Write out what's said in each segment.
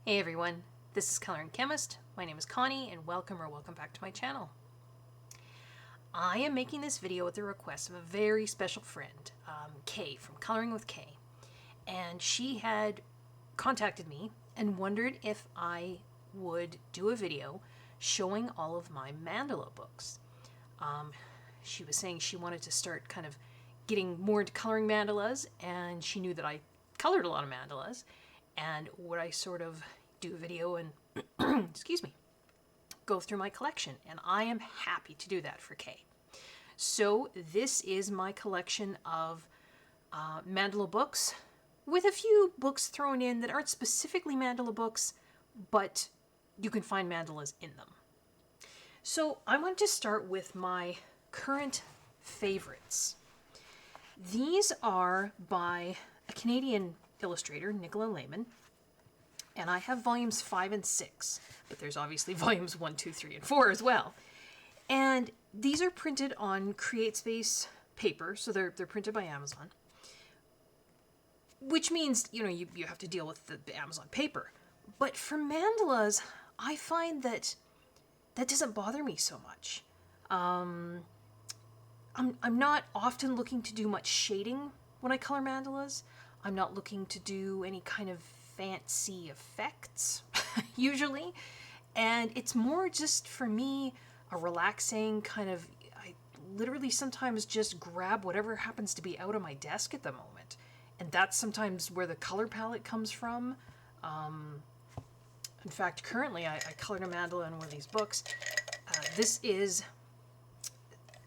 Hey everyone, this is Color and Chemist. My name is Connie and welcome back to my channel. I am making this video at the request of a very special friend, Kay from Coloring with Kay. And she had contacted me and wondered if I would do a video showing all of my mandala books. She was saying she wanted to start kind of getting more into coloring mandalas, and she knew that I colored a lot of mandalas. And would I sort of do a video and, excuse me, go through my collection? And I am happy to do that for Kay. So this is my collection of mandala books, with a few books thrown in that aren't specifically mandala books, but you can find mandalas in them. So I want to start with my current favorites. These are by a Canadian illustrator, Nicola Lehman, and I have volumes 5 and 6, but there's obviously volumes 1, 2, 3, and 4 as well. And these are printed on CreateSpace paper, so they're printed by Amazon, which means, you know, you have to deal with the Amazon paper. But for mandalas, I find that doesn't bother me so much. I'm not often looking to do much shading when I color mandalas. I'm not looking to do any kind of fancy effects, usually. And it's more just, for me, a relaxing kind of, I literally sometimes just grab whatever happens to be out on my desk at the moment. And that's sometimes where the color palette comes from. In fact, currently I colored a mandala in one of these books. This is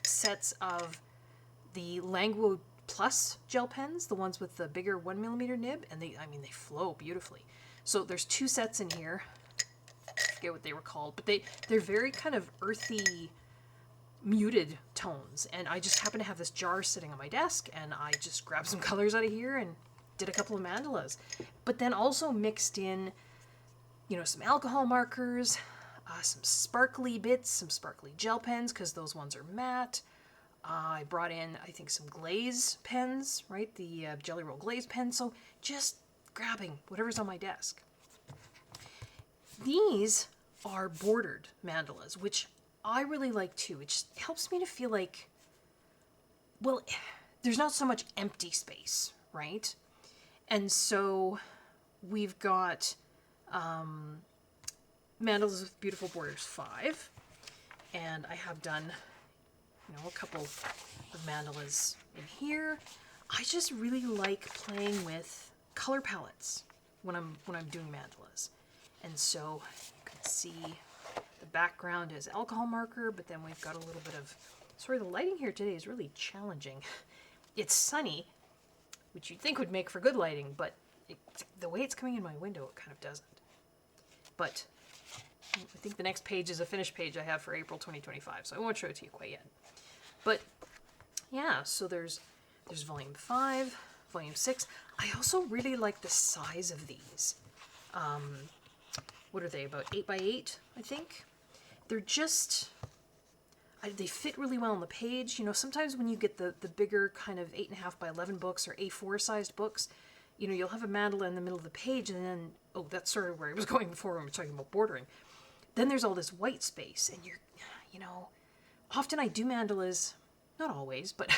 sets of the Languo Plus gel pens, the ones with the bigger 1mm nib, and they flow beautifully. So there's 2 sets in here. I forget what they were called, but they're very kind of earthy, muted tones. And I just happen to have this jar sitting on my desk, and I just grabbed some colors out of here and did a couple of mandalas. But then also mixed in, you know, some alcohol markers, some sparkly bits, some sparkly gel pens, because those ones are matte. I brought in, I think, some glaze pens, right? The Jelly Roll glaze pen. So just grabbing whatever's on my desk. These are bordered mandalas, which I really like too. Which helps me to feel like, well, there's not so much empty space, right? And so we've got Mandalas with Beautiful Borders 5. And I have done, you know, a couple of mandalas in here. I just really like playing with color palettes when I'm doing mandalas. And so you can see the background is alcohol marker, but then we've got a little bit of, sorry, the lighting here today is really challenging. It's sunny, which you'd think would make for good lighting, but the way it's coming in my window, it kind of doesn't. But I think the next page is a finished page I have for April 2025, so I won't show it to you quite yet. But yeah, so there's volume 5, volume 6. I also really like the size of these. What are they, about 8 by 8, I think? They're just, they fit really well on the page. You know, sometimes when you get the bigger kind of 8.5 by 11 books or A4 sized books, you know, you'll have a mandala in the middle of the page, and then, oh, that's sort of where I was going before when we were talking about bordering. Then there's all this white space, and you know, often I do mandalas, not always, but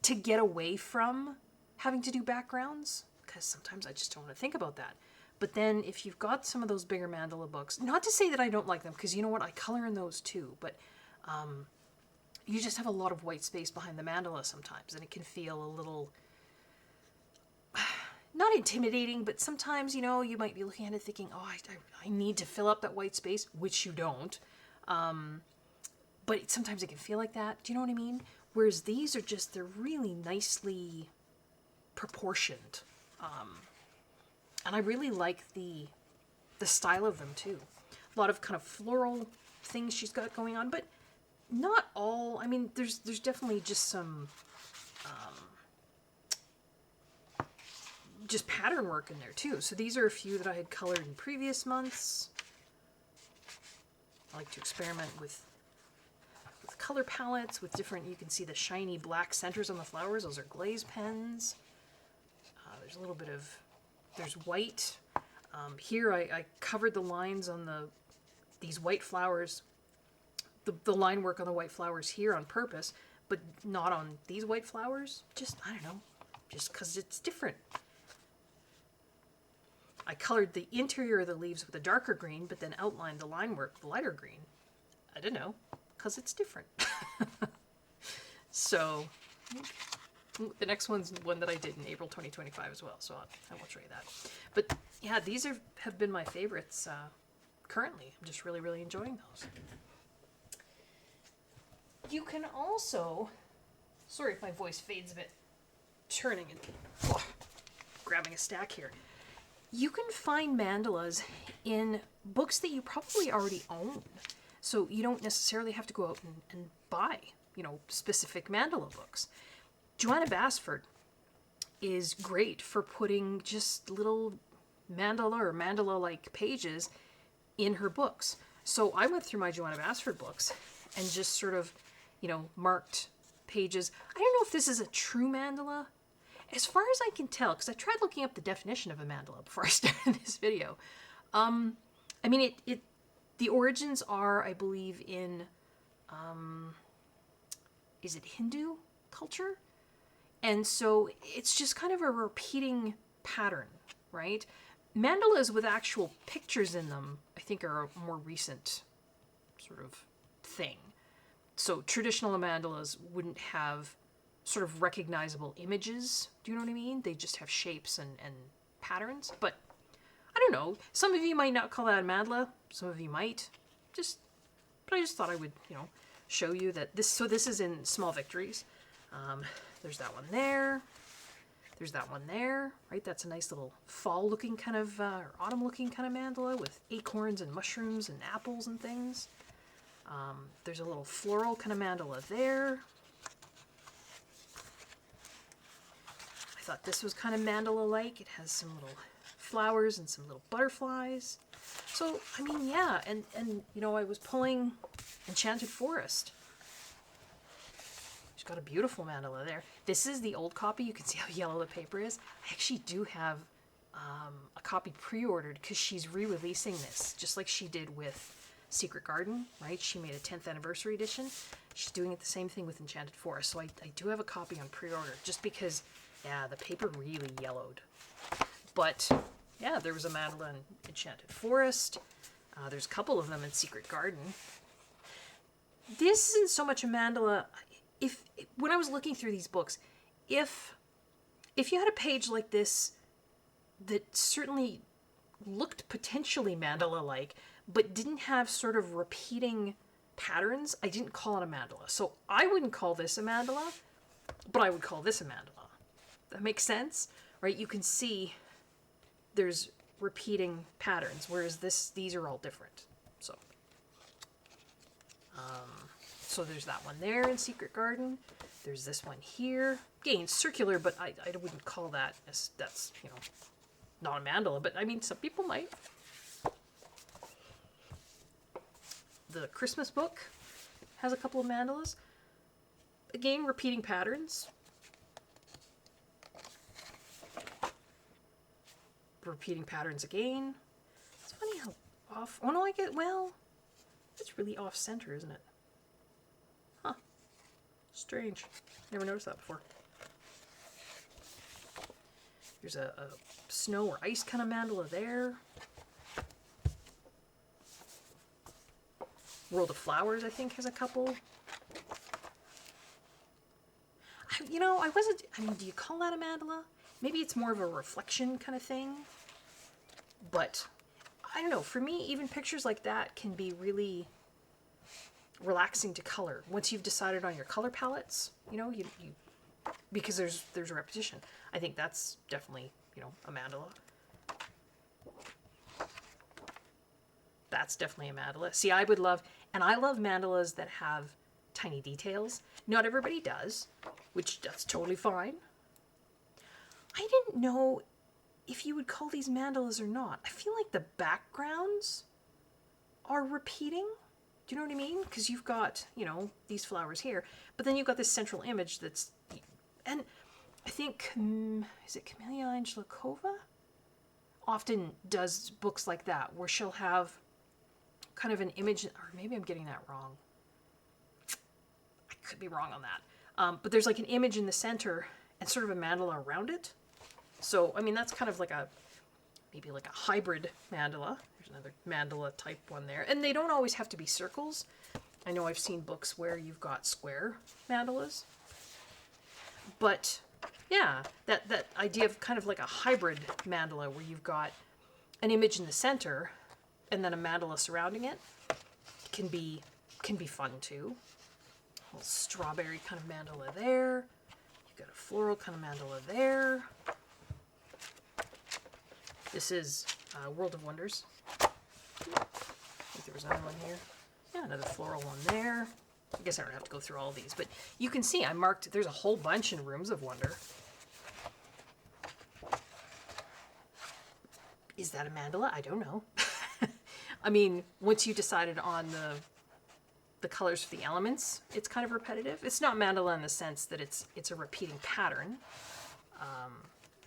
to get away from having to do backgrounds, because sometimes I just don't want to think about that. But then if you've got some of those bigger mandala books, not to say that I don't like them, because you know what, I color in those too, but you just have a lot of white space behind the mandala sometimes, and it can feel a little, not intimidating, but sometimes, you know, you might be looking at it thinking, oh, I need to fill up that white space, which you don't. But sometimes it can feel like that. Do you know what I mean? Whereas these are just, they're really nicely proportioned. And I really like the style of them too. A lot of kind of floral things she's got going on, but not all. I mean, there's definitely just some just pattern work in there too. So these are a few that I had colored in previous months. I like to experiment with color palettes, with different, you can see the shiny black centers on the flowers. Those are glaze pens. There's a little bit of, there's white. Here I covered the lines on these white flowers, the line work on the white flowers here on purpose, but not on these white flowers. Just, I don't know, just because it's different. I colored the interior of the leaves with a darker green, but then outlined the line work with lighter green. I don't know, because it's different. So the next one's one that I did in April 2025 as well, so I won't show you that. But yeah, these have been my favorites currently. I'm just really, really enjoying those. You can also, sorry if my voice fades a bit, turning and grabbing a stack here. You can find mandalas in books that you probably already own. So you don't necessarily have to go out and buy, specific mandala books. Joanna Basford is great for putting just little mandala or mandala-like pages in her books. So I went through my Joanna Basford books and just sort of, marked pages. I don't know if this is a true mandala. As far as I can tell, because I tried looking up the definition of a mandala before I started this video. The origins are, I believe, in, is it Hindu culture? And so it's just kind of a repeating pattern, right? Mandalas with actual pictures in them, I think, are a more recent sort of thing. So traditional mandalas wouldn't have sort of recognizable images. Do you know what I mean? They just have shapes and patterns. But I don't know. Some of you might not call that a mandala. Some of you might. But I just thought I would, show you that this. So this is in Small Victories. There's that one there. There's that one there, right? That's a nice little fall-looking kind of, or autumn-looking kind of mandala with acorns and mushrooms and apples and things. There's a little floral kind of mandala there. I thought this was kind of mandala-like. It has some little flowers and some little butterflies. So, yeah, and I was pulling Enchanted Forest. She's got a beautiful mandala there. This is the old copy. You can see how yellow the paper is. I actually do have a copy pre-ordered because she's re-releasing this, just like she did with Secret Garden, right? She made a 10th anniversary edition. She's doing it the same thing with Enchanted Forest. So I do have a copy on pre-order just because, yeah, the paper really yellowed. But, yeah, there was a mandala in Enchanted Forest. There's a couple of them in Secret Garden. This isn't so much a mandala. When I was looking through these books, if you had a page like this that certainly looked potentially mandala-like, but didn't have sort of repeating patterns, I didn't call it a mandala. So I wouldn't call this a mandala, but I would call this a mandala. That makes sense, right? You can see there's repeating patterns, whereas these are all different. So there's that one there in Secret Garden. There's this one here. Again, circular, but I wouldn't call that that's not a mandala. But some people might. The Christmas book has a couple of mandalas. Again, repeating patterns. Repeating patterns again. It's funny how off. Oh no, it's really off center, isn't it? Huh. Strange. Never noticed that before. There's a snow or ice kind of mandala there. World of Flowers, I think, has a couple. Do you call that a mandala? Maybe it's more of a reflection kind of thing. But, I don't know, for me, even pictures like that can be really relaxing to color. Once you've decided on your color palettes, you because there's a repetition. I think that's definitely, a mandala. That's definitely a mandala. See, I love mandalas that have tiny details. Not everybody does, which that's totally fine. I didn't know if you would call these mandalas or not. I feel like the backgrounds are repeating. Do you know what I mean? Because you've got, these flowers here, but then you've got this central image that's, and I think, is it Kameliya Angelkova? often does books like that, where she'll have kind of an image, or maybe I'm getting that wrong. I could be wrong on that. But there's like an image in the center and sort of a mandala around it. So, I mean, that's kind of like maybe like a hybrid mandala. There's another mandala type one there. And they don't always have to be circles. I know I've seen books where you've got square mandalas. But yeah, that idea of kind of like a hybrid mandala where you've got an image in the center and then a mandala surrounding it can be fun too. A little strawberry kind of mandala there. You've got a floral kind of mandala there. This is World of Wonders. I think there was another one here. Yeah, another floral one there. I guess I don't have to go through all these, but you can see I marked, there's a whole bunch in Rooms of Wonder. Is that a mandala? I don't know. I mean, once you decided on the colors for the elements, it's kind of repetitive. It's not mandala in the sense that it's a repeating pattern.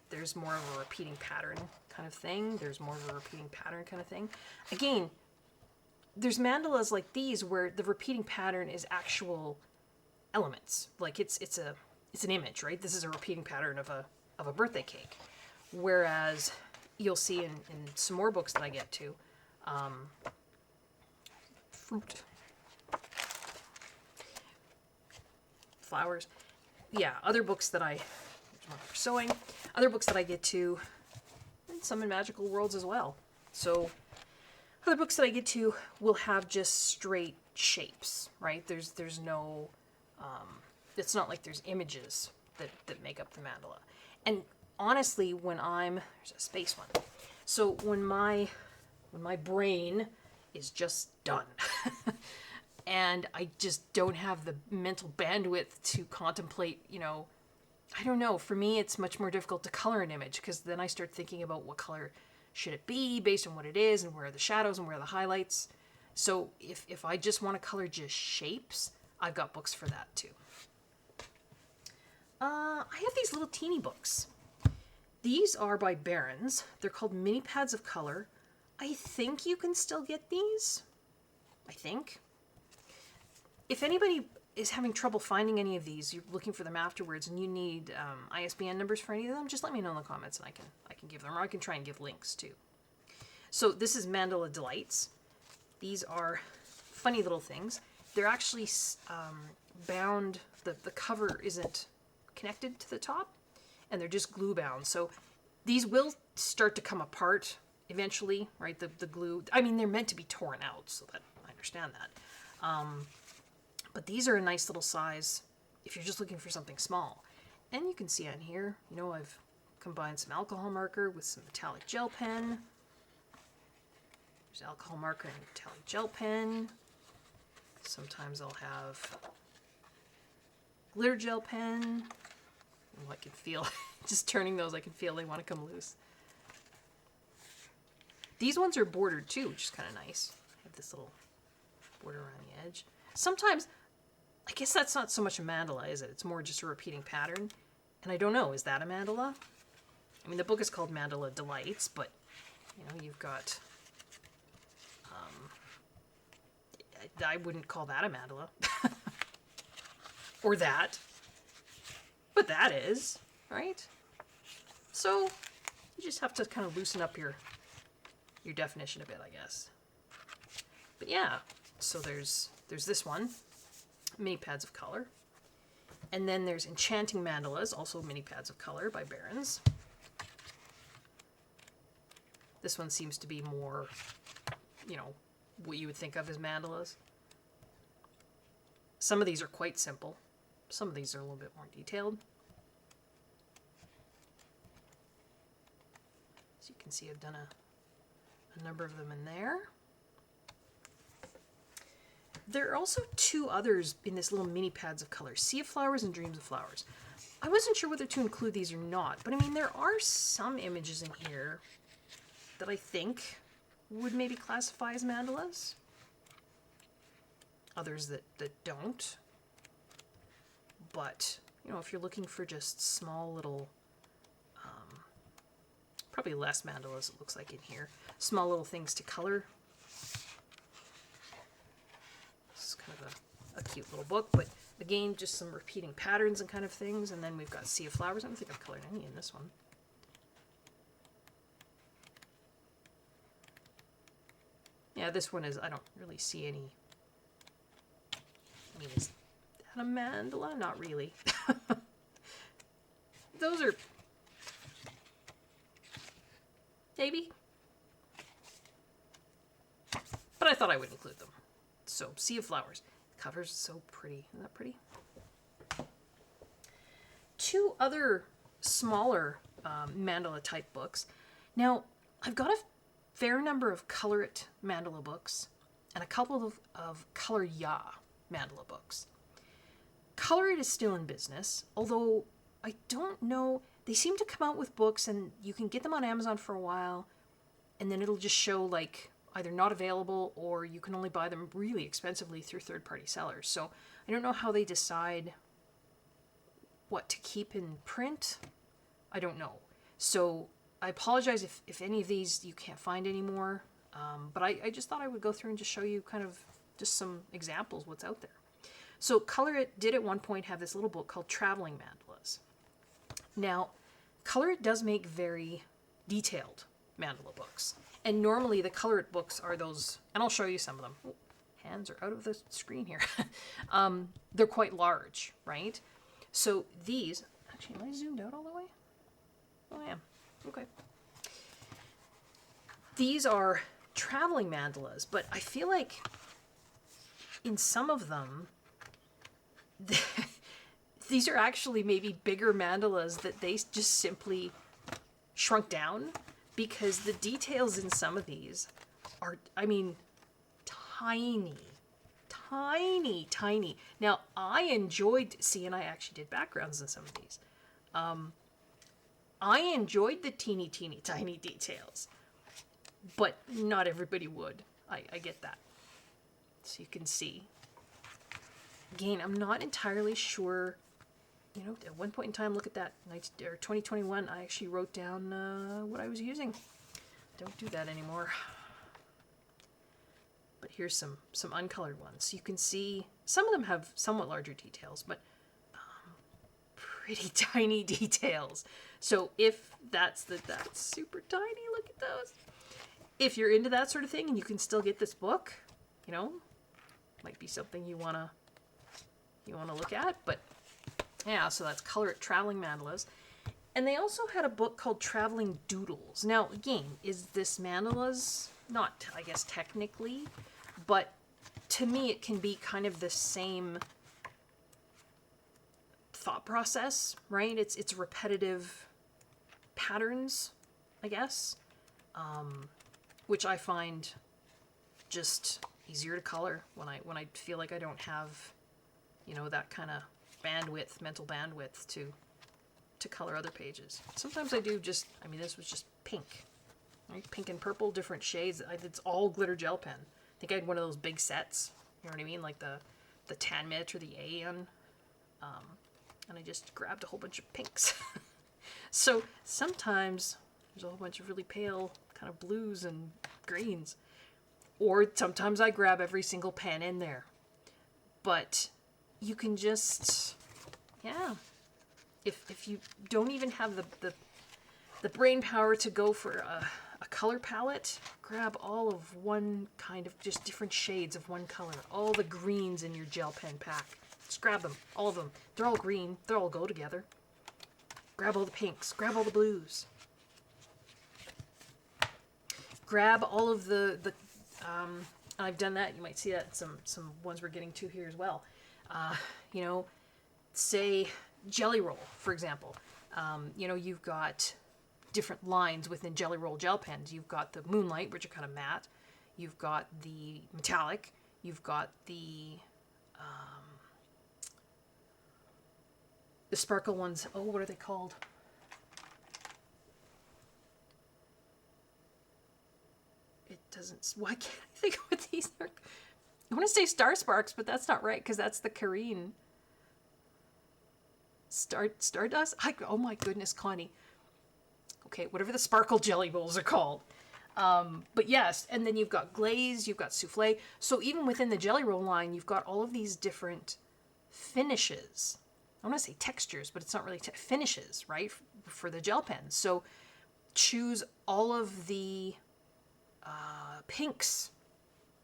There's more of a repeating pattern kind of thing. There's more of a repeating pattern kind of thing. Again, there's mandalas like these where the repeating pattern is actual elements. Like it's an image, right? This is a repeating pattern of a birthday cake. Whereas you'll see in some more books that I get to, fruit, flowers. Yeah, other books that there's one for sewing. Other books that I get to, and some in magical worlds as well. So other books that I get to will have just straight shapes, right? There's no, it's not like there's images that make up the mandala. And honestly, there's a space one. So when my brain is just done and I just don't have the mental bandwidth to contemplate, I don't know, for me it's much more difficult to color an image, because then I start thinking about what color should it be based on what it is and where are the shadows and where are the highlights. So if I just want to color just shapes, I've got books for that too. I have these little teeny books. These are by Barron's. They're called Mini Pads of Color. I think you can still get these. I think. If anybody is having trouble finding any of these, you're looking for them afterwards, and you need ISBN numbers for any of them, just let me know in the comments and I can give them, or I can try and give links too. So this is Mandala Delights. These are funny little things. They're actually bound, the cover isn't connected to the top, and they're just glue bound. So these will start to come apart eventually, right? The glue, I mean, they're meant to be torn out, so that I understand that. But these are a nice little size if you're just looking for something small. And you can see on here, I've combined some alcohol marker with some metallic gel pen. There's alcohol marker and metallic gel pen. Sometimes I'll have glitter gel pen. Oh, I can feel, just turning those, I can feel they want to come loose. These ones are bordered too, which is kind of nice. I have this little border around the edge. Sometimes, I guess that's not so much a mandala, is it? It's more just a repeating pattern. And I don't know, is that a mandala? I mean, the book is called Mandala Delights, but, you've got, I wouldn't call that a mandala. Or that. But that is, right? So, you just have to kind of loosen up your definition a bit, I guess. But yeah, so there's this one, Mini Pads of Color. And then there's Enchanting Mandalas, also Mini Pads of Color by Barron's. This one seems to be more, what you would think of as mandalas. Some of these are quite simple. Some of these are a little bit more detailed. As you can see, I've done a number of them in there. There are also two others in this little Mini Pads of Color, Sea of Flowers and Dreams of Flowers. I wasn't sure whether to include these or not, but I mean, there are some images in here that I think would maybe classify as mandalas. Others that don't. But, if you're looking for just small little Probably less mandalas, it looks like, in here. Small little things to color. This is kind of a cute little book, but again, just some repeating patterns and kind of things. And then we've got Sea of Flowers. I don't think I've colored any in this one. Yeah, this one is, I don't really see any. I mean, is that a mandala? Not really. Those are, maybe. But I thought I would include them. So, Sea of Flowers. The cover's so pretty. Isn't that pretty? Two other smaller mandala type books. Now, I've got a fair number of Color It mandala books and a couple of Color Ya mandala books. Color It is still in business, although I don't know. They seem to come out with books and you can get them on Amazon for a while and then it'll just show like either not available or you can only buy them really expensively through third-party sellers. So I don't know how they decide what to keep in print. I don't know. So I apologize if any of these you can't find anymore. But I just thought I would go through and just show you kind of just some examples what's out there. So Color It did at one point have this little book called Traveling Mandalas. Now, Color It does make very detailed mandala books. And normally the Color It books are those, and I'll show you some of them. Oh, hands are out of the screen here. They're quite large, right? So these, actually, am I zoomed out all the way? Oh, I am. Okay. These are traveling mandalas, but I feel like in some of them, these are actually maybe bigger mandalas that they just simply shrunk down because the details in some of these are, I mean, tiny, tiny, tiny. Now, I enjoyed, see, and I actually did backgrounds in some of these. I enjoyed the teeny, teeny, tiny details, but not everybody would. I get that. So you can see. Again, I'm not entirely sure. You know, at one point in time, look at that. 2021, I actually wrote down what I was using. Don't do that anymore. But here's some uncolored ones. You can see some of them have somewhat larger details, but pretty tiny details. So if that's super tiny, look at those. If you're into that sort of thing and you can still get this book, you know, might be something you wanna look at. But yeah, so that's Color It Traveling Mandalas. And they also had a book called Traveling Doodles. Now, again, is this mandalas? Not, I guess, technically, but to me it can be kind of the same thought process, right? It's repetitive patterns, I guess, which I find just easier to color when I feel like I don't have, you know, that kind of bandwidth, mental bandwidth to color other pages. Sometimes I do just, I mean, this was just pink, right? Pink and purple, different shades. It's all glitter gel pen. I think I had one of those big sets, you know what I mean? Like the Tan Mit or the Aeon. And I just grabbed a whole bunch of pinks. So sometimes there's a whole bunch of really pale kind of blues and greens. Or sometimes I grab every single pen in there. But you can just, yeah. If you don't even have the brain power to go for a color palette, grab all of one kind of, just different shades of one color. All the greens in your gel pen pack. Just grab them, all of them. They're all green. They all go together. Grab all the pinks. Grab all the blues. Grab all of the I've done that. You might see that in some ones we're getting to here as well. You know, say Jelly Roll, for example. You know, you've got different lines within Jelly Roll gel pens. You've got the Moonlight, which are kind of matte. You've got the metallic. You've got the sparkle ones. Oh, what are they called? It doesn't. Why can't I think what these are? I want to say Star Sparks, but that's not right because that's the Kareen. Stardust? Oh my goodness, Connie. okay, whatever the sparkle jelly rolls are called. But yes, and then you've got glaze, you've got souffle. So even within the jelly roll line, you've got all of these different finishes. I want to say textures, but it's not really finishes, right? For the gel pens. So choose all of the pinks,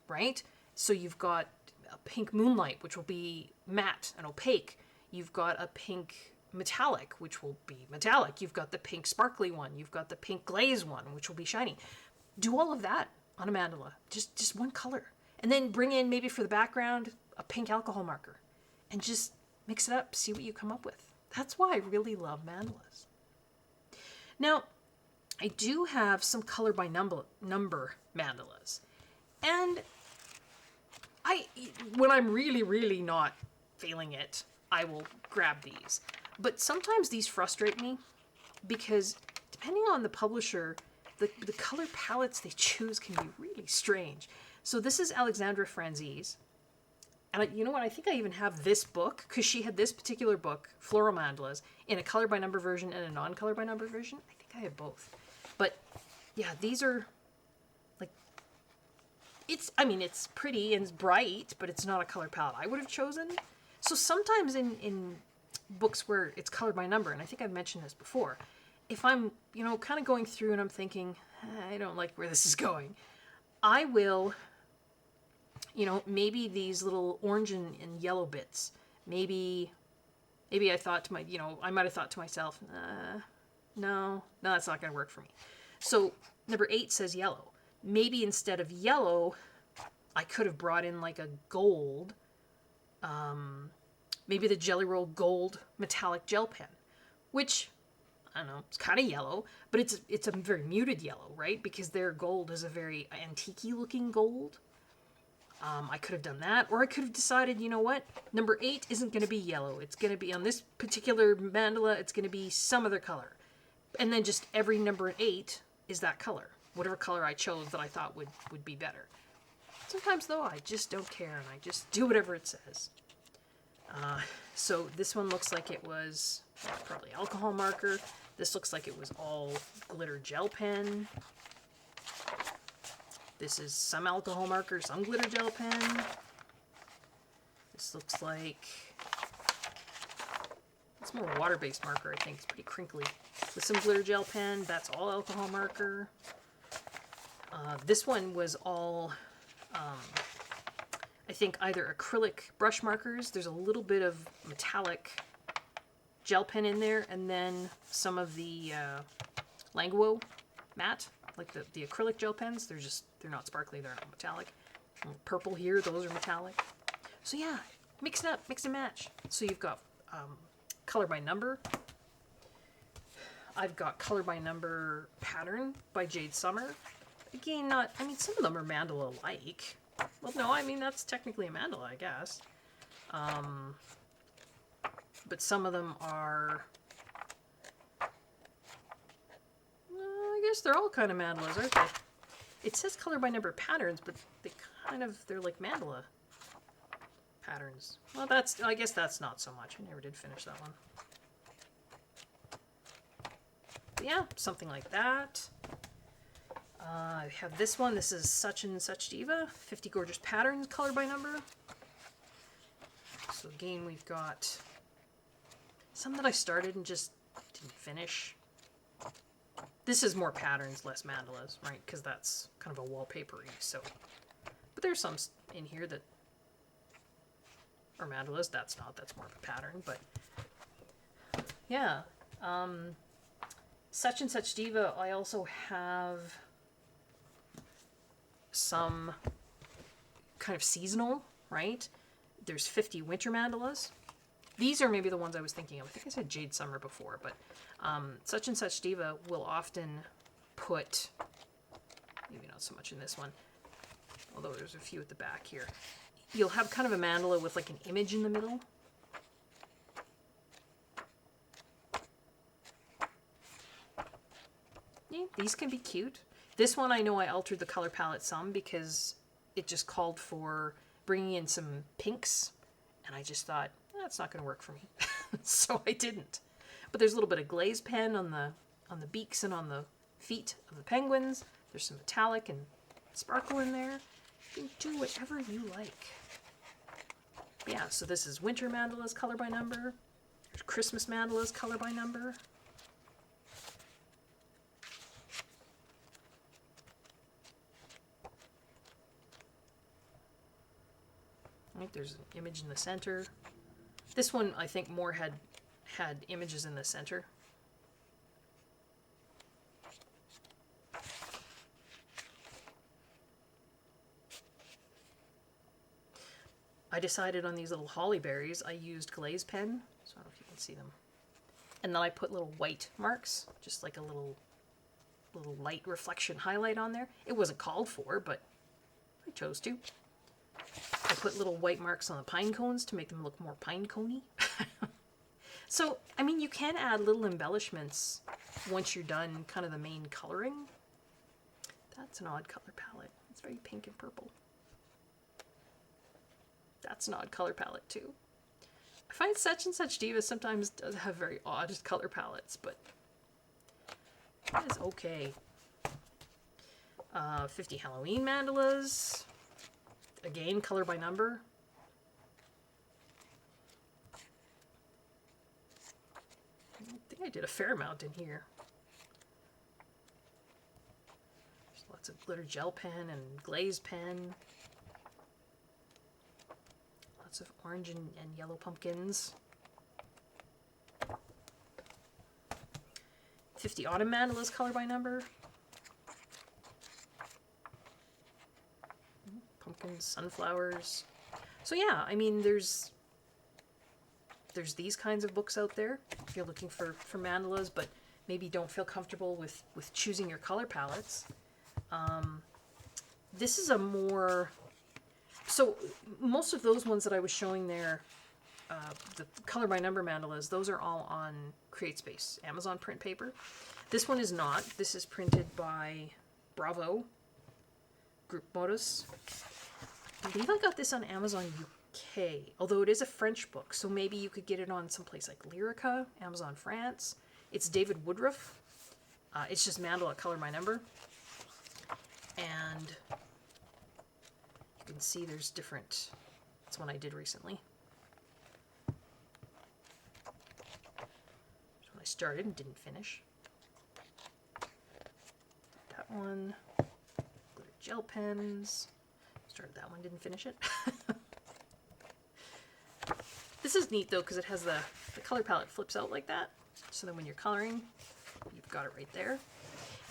right? So you've got a pink moonlight, which will be matte and opaque. You've got a pink metallic, which will be metallic. You've got the pink sparkly one. You've got the pink glaze one, which will be shiny. Do all of that on a mandala, just one color. And then bring in, maybe for the background, a pink alcohol marker. And just mix it up, see what you come up with. That's why I really love mandalas. Now, I do have some color by number mandalas. And when I'm really, really not feeling it, I will grab these. But sometimes these frustrate me because depending on the publisher, the color palettes they choose can be really strange. So this is Alexandra Franzese. And you know what? I think I even have this book because she had this particular book, Floral Mandalas, in a color by number version and a non-color by number version. I think I have both. But yeah, these are like, it's pretty and it's bright, but it's not a color palette I would have chosen. So sometimes in books where it's color by number, and I think I've mentioned this before, if I'm, kind of going through and I'm thinking, I don't like where this is going, I will, maybe these little orange and yellow bits, maybe I thought to I might have thought to myself, no, that's not going to work for me. So number 8 says yellow. Maybe instead of yellow, I could have brought in like a gold, maybe the Jelly Roll Gold metallic gel pen, which, I don't know, it's kind of yellow, but it's a very muted yellow, right? Because their gold is a very antique-y looking gold. I could have done that, or I could have decided, you know what? Number 8 isn't going to be yellow. It's going to be, on this particular mandala, it's going to be some other color. And then just every number 8 is that color. Whatever color I chose that I thought would be better. Sometimes, though, I just don't care, and I just do whatever it says. So this one looks like it was probably alcohol marker. This looks like it was all glitter gel pen. This is some alcohol marker, some glitter gel pen. This looks like it's more water-based marker, I think. It's pretty crinkly. With some glitter gel pen, that's all alcohol marker. This one was all, I think, either acrylic brush markers. There's a little bit of metallic gel pen in there, and then some of the Languo matte, like the acrylic gel pens. They're not sparkly, they're not metallic. Purple here, those are metallic. So yeah, mix it up, mix and match. So you've got color by number. I've got color by number pattern by Jade Summer. Again, some of them are mandala-like. Well, no, that's technically a mandala, I guess. But some of them are, I guess they're all kind of mandalas, aren't they? It says color by number patterns, but they're like mandala patterns. Well, I guess that's not so much. I never did finish that one. But yeah, something like that. I have this one. This is Such and Such Diva, 50 Gorgeous Patterns, color by number. So again, we've got some that I started and just didn't finish. This is more patterns, less mandalas, right? Because that's kind of a wallpapery. So, but there's some in here that are mandalas. That's not. That's more of a pattern. But yeah, Such and Such Diva. I also have some kind of seasonal, right? There's 50 winter mandalas. These are maybe the ones I was thinking of. I think I said Jade Summer before, but Such and Such Diva will often put, maybe not so much in this one, although there's a few at the back here. You'll have kind of a mandala with like an image in the middle. Yeah, these can be cute. This one I know I altered the color palette some because it just called for bringing in some pinks, and I just thought, that's not going to work for me. So I didn't. But there's a little bit of glaze pen on on the beaks and on the feet of the penguins. There's some metallic and sparkle in there. You can do whatever you like. Yeah, so this is winter mandalas color by number. There's Christmas mandalas color by number. Right, there's an image in the center. This one, I think, more had images in the center. I decided on these little holly berries, I used glaze pen, so I don't know if you can see them. And then I put little white marks, just like a little light reflection highlight on there. It wasn't called for, but I chose to. I put little white marks on the pine cones to make them look more pine coney. So, I mean, you can add little embellishments once you're done kind of the main coloring. That's an odd color palette. It's very pink and purple. That's an odd color palette too. I find Such and Such Diva sometimes does have very odd color palettes, but that is okay. 50 Halloween mandalas. Again, color by number. I think I did a fair amount in here. There's lots of glitter gel pen and glaze pen. Lots of orange and yellow pumpkins. 50 autumn mandalas color by number. Pumpkins, sunflowers. So yeah, I mean, there's these kinds of books out there if you're looking for mandalas, but maybe don't feel comfortable with choosing your color palettes. This is a more... So most of those ones that I was showing there, the color by number mandalas, those are all on CreateSpace, Amazon print paper. This one is not. This is printed by Bravo, Group Modus. I believe I got this on Amazon UK, although it is a French book, so maybe you could get it on someplace like Lyrica, Amazon France. It's David Woodruff. It's just mandala color by number. And you can see there's different... That's one I did recently. That's when I started and didn't finish. That one. Glitter gel pens. Started that one, didn't finish it. This is neat though, because it has the color palette flips out like that. So then when you're coloring, you've got it right there.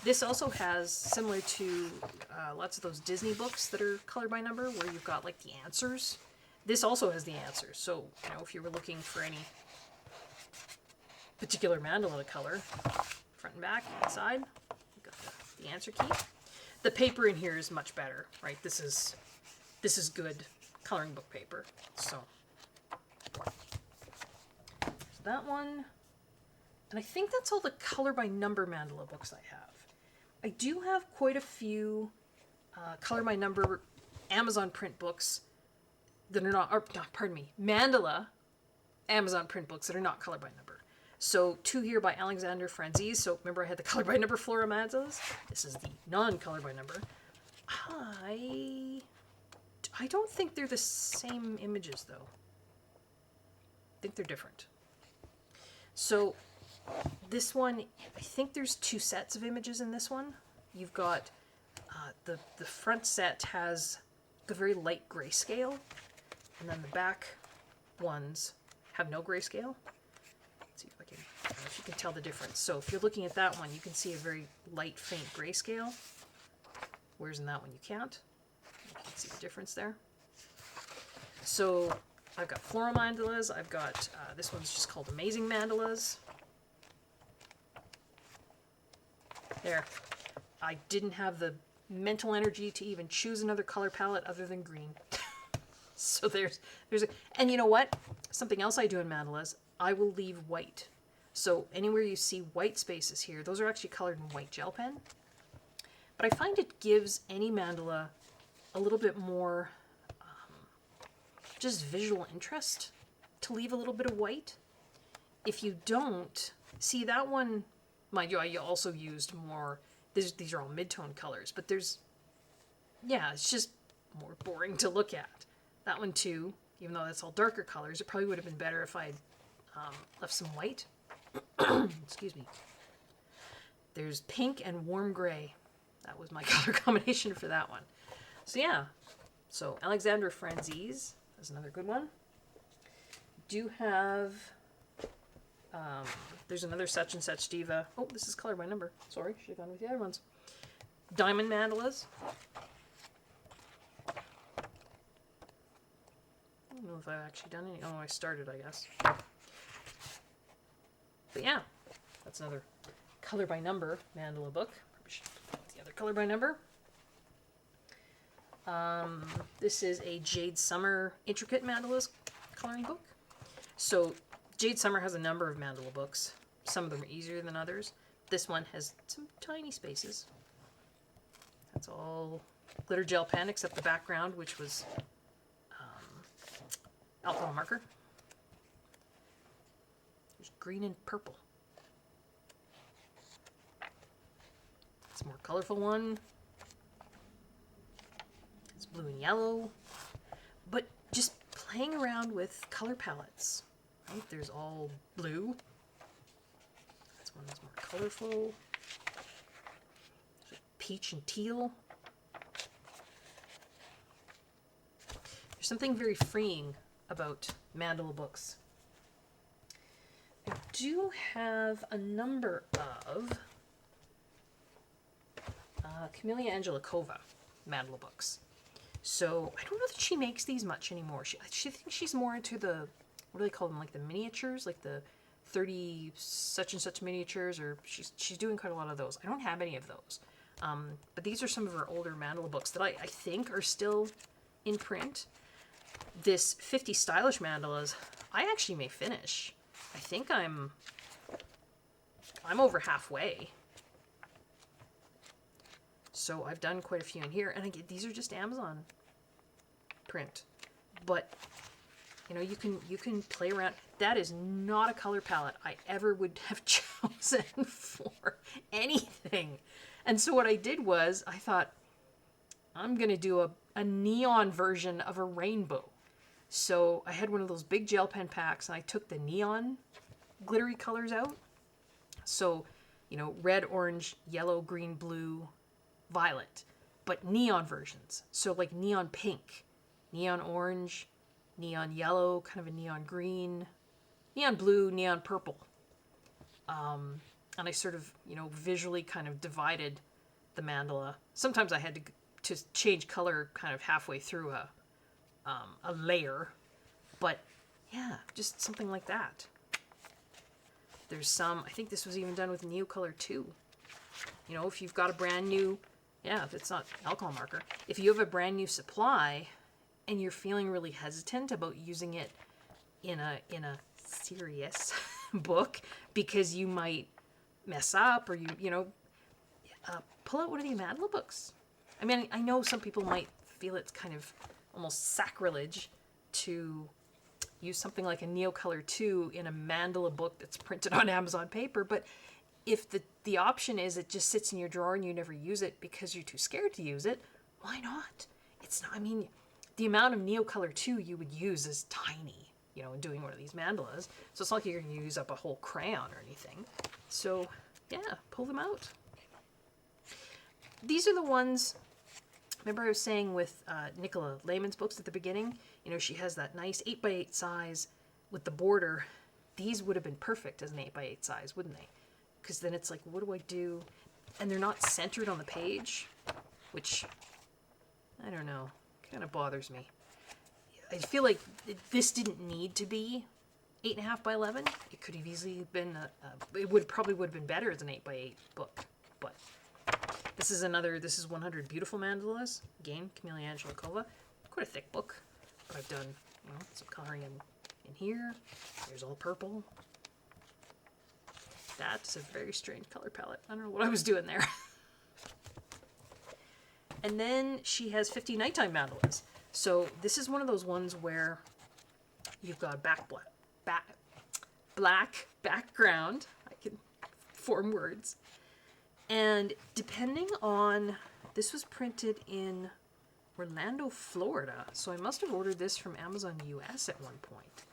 This also has, similar to lots of those Disney books that are color by number, where you've got like the answers. This also has the answers. So, you know, if you were looking for any particular mandala to color, front and back, inside, you've got the answer key. The paper in here is much better, right? This is good coloring book paper. So that one. And I think that's all the color by number mandala books I have. I do have quite a few color by number Amazon print books that are not, or, no, pardon me, mandala Amazon print books that are not color by number. So two here by Alexander Franzese. So remember I had the color by number Flora mandalas. This is the non-color by number. I don't think they're the same images though. I think they're different. So this one, I think there's two sets of images in this one. You've got the front set has the very light grayscale, and then the back ones have no grayscale. Let's see if I don't know if you can tell the difference. So if you're looking at that one, you can see a very light, faint grayscale, whereas in that one you can't. You can see the difference there. So I've got floral mandalas. I've got, this one's just called Amazing Mandalas. There. I didn't have the mental energy to even choose another color palette other than green. So there's and you know what? Something else I do in mandalas, I will leave white. So anywhere you see white spaces here, those are actually colored in white gel pen. But I find it gives any mandala a little bit more just visual interest to leave a little bit of white. If you don't, see that one, Mind you, I also used more, these are all mid-tone colors, but yeah, it's just more boring to look at. That one too, even though that's all darker colors, it probably would have been better if I'd left some white. Excuse me. There's pink and warm gray. That was my color combination for that one. So yeah, so Alexandra Franzese is another good one. Do have, there's another such and such diva. Oh, this is color by number. Sorry, should have gone with the other ones. Diamond Mandalas. I don't know if I've actually done any. Oh, I started, I guess. But yeah, that's another color by number mandala book. Probably should put the other color by number. This is a Jade Summer Intricate Mandalas coloring book. So Jade Summer has a number of mandala books. Some of them are easier than others. This one has some tiny spaces. That's all glitter gel pen except the background, which was alcohol marker. There's green and purple. It's a more colorful one. It's blue and yellow. But just playing around with color palettes. Right? There's all blue. That's one that's more colorful. There's peach and teal. There's something very freeing about mandala books. I do have a number of Kameliya Angelkova mandala books. So I don't know that she makes these much anymore. She thinks she's more into the, what do they call them, like the miniatures, like the 30 such and such miniatures, or she's doing quite a lot of those. I don't have any of those. But these are some of her older mandala books that I think are still in print. This 50 stylish mandalas, I actually may finish. I think I'm over halfway. So I've done quite a few in here, and these are just Amazon print. But you know, you can play around. That is not a color palette I ever would have chosen for anything. And so what I did was I thought, I'm gonna do a neon version of a rainbow. So I had one of those big gel pen packs, and I took the neon glittery colors out. So, you know, red, orange, yellow, green, blue, violet, but neon versions. So like neon pink, neon orange, neon yellow, kind of a neon green, neon blue, neon purple. And I sort of, you know, visually kind of divided the mandala. Sometimes I had to change color kind of halfway through a layer, but yeah, just something like that. There's some, I think this was even done with Neocolor too. You know, if you've got a brand new, yeah, if it's not alcohol marker, if you have a brand new supply and you're feeling really hesitant about using it in a serious book because you might mess up, or you know, pull out one of the mandala books. I mean, I know some people might feel it's kind of almost sacrilege to use something like a Neocolor 2 in a mandala book that's printed on Amazon paper, but if the option is it just sits in your drawer and you never use it because you're too scared to use it, why not? It's not, I mean, the amount of Neocolor 2 you would use is tiny, you know, in doing one of these mandalas. So it's not like you're going to use up a whole crayon or anything. So, yeah, pull them out. These are the ones, remember I was saying with Nicola Lehmann's books at the beginning, you know, she has that nice 8x8 size with the border. These would have been perfect as an 8x8 size, wouldn't they? Because then it's like, what do I do? And they're not centered on the page, which, I don't know, kind of bothers me. I feel like this didn't need to be 8.5 by 11. It could have easily been, probably would have been better as an 8x8 book. But this is 100 Beautiful Mandalas. Again, Kameliya Angelkova. Quite a thick book. But I've done, you know, some coloring in here. There's all purple. That's a very strange color palette. I don't know what I was doing there. And then she has 50 Nighttime Mandalas. So this is one of those ones where you've got black background. I can form words. And depending on, this was printed in Orlando, Florida, so I must have ordered this from Amazon US at one point.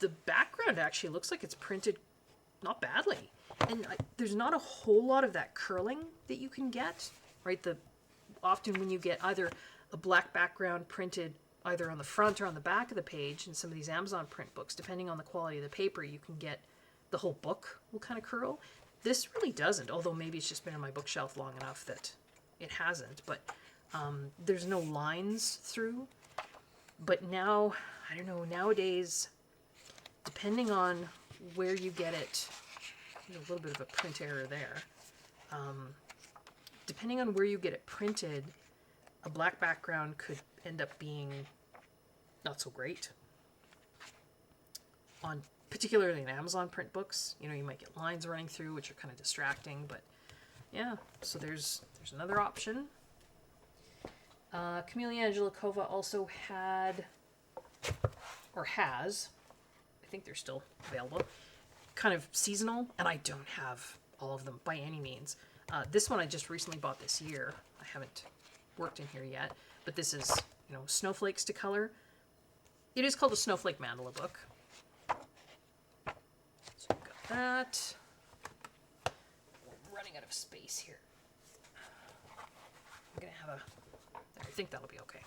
The background actually looks like it's printed not badly. And there's not a whole lot of that curling that you can get, right? Often when you get either a black background printed either on the front or on the back of the page in some of these Amazon print books, depending on the quality of the paper, you can get the whole book will kind of curl. This really doesn't, although maybe it's just been on my bookshelf long enough that it hasn't. But there's no lines through. But now, I don't know, nowadays, depending on where you get it, there's a little bit of a print error there. Depending on where you get it printed, a black background could end up being not so great. On particularly in Amazon print books, you know, you might get lines running through, which are kind of distracting. But yeah, so there's another option. Kameliya Angelkova also had, or has, I think they're still available, kind of seasonal, and I don't have all of them by any means. This one I just recently bought this year. I haven't worked in here yet, but this is, you know, snowflakes to color. It is called a snowflake mandala book. So we've got that. We're running out of space here. I'm gonna have I think that'll be okay.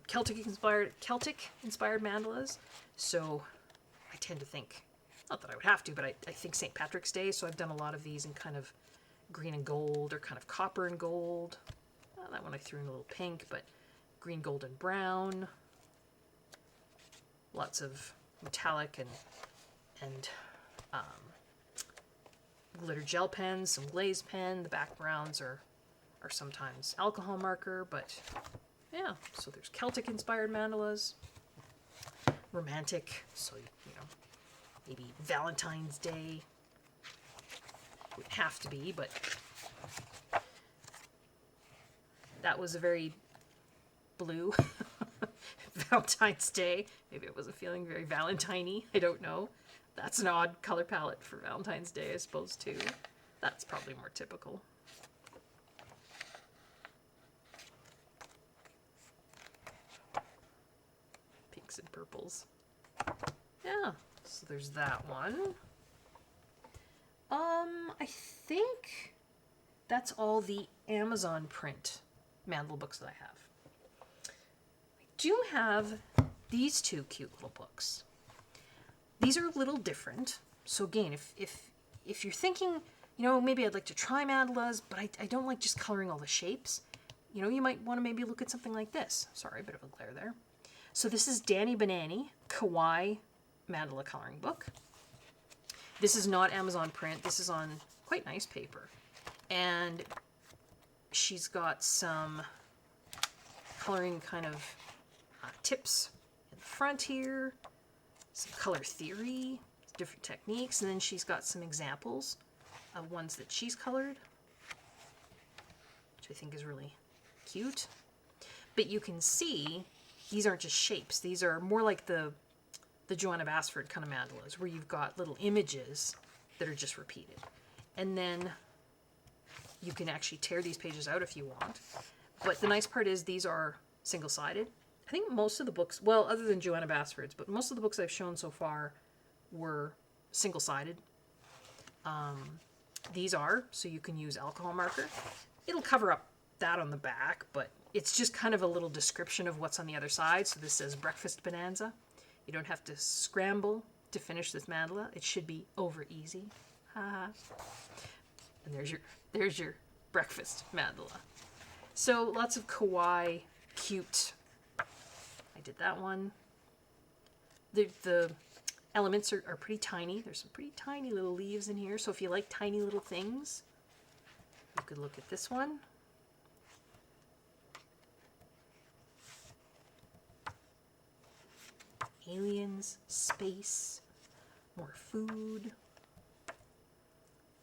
Celtic inspired mandalas. So I tend to think, not that I would have to, but I think St. Patrick's Day. So I've done a lot of these in kind of green and gold, or kind of copper and gold. That one I threw in a little pink, but green, gold, and brown. Lots of metallic and glitter gel pens, some glaze pen. The backgrounds are sometimes alcohol marker, but yeah. So there's Celtic inspired mandalas, romantic. So you know, maybe Valentine's Day. Wouldn't have to be, but that was a very blue Valentine's Day. Maybe it wasn't feeling very Valentine-y. I don't know. That's an odd color palette for Valentine's Day, I suppose, too. That's probably more typical. Pinks and purples. Yeah, so there's that one. I think that's all the Amazon print mandala books that I have. I do have these two cute little books. These are a little different. So again, if you're thinking, you know, maybe I'd like to try mandalas, but I don't like just coloring all the shapes, you know, you might want to maybe look at something like this. Sorry, a bit of a glare there. So this is Danny Banani Kawaii Mandala Coloring Book. This is not Amazon print. This is on quite nice paper. And she's got some coloring kind of tips in the front here, some color theory, different techniques, and then she's got some examples of ones that she's colored, which I think is really cute. But you can see these aren't just shapes. These are more like the Joanna Basford kind of mandalas, where you've got little images that are just repeated. And then you can actually tear these pages out if you want. But the nice part is these are single-sided. I think most of the books, well, other than Joanna Basford's, but most of the books I've shown so far were single-sided. These are, so you can use alcohol marker. It'll cover up that on the back, but it's just kind of a little description of what's on the other side. So this says Breakfast Bonanza. You don't have to scramble to finish this mandala. It should be over easy. And there's your breakfast mandala. So lots of kawaii, cute. I did that one. The elements are pretty tiny. There's some pretty tiny little leaves in here. So if you like tiny little things, you could look at this one. Aliens, space, more food,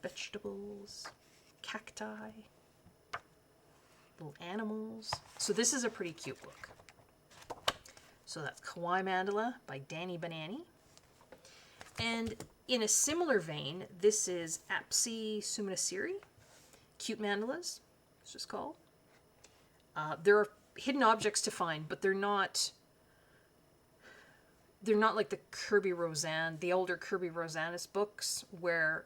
vegetables, cacti, little animals. So this is a pretty cute book. So that's Kawaii Mandala by Danny Banani. And in a similar vein, this is Apsi Sumanasiri, Cute Mandalas, it's just called. There are hidden objects to find, but they're not like the Kirby Roseanne, the older Kirby Roseanne's books, where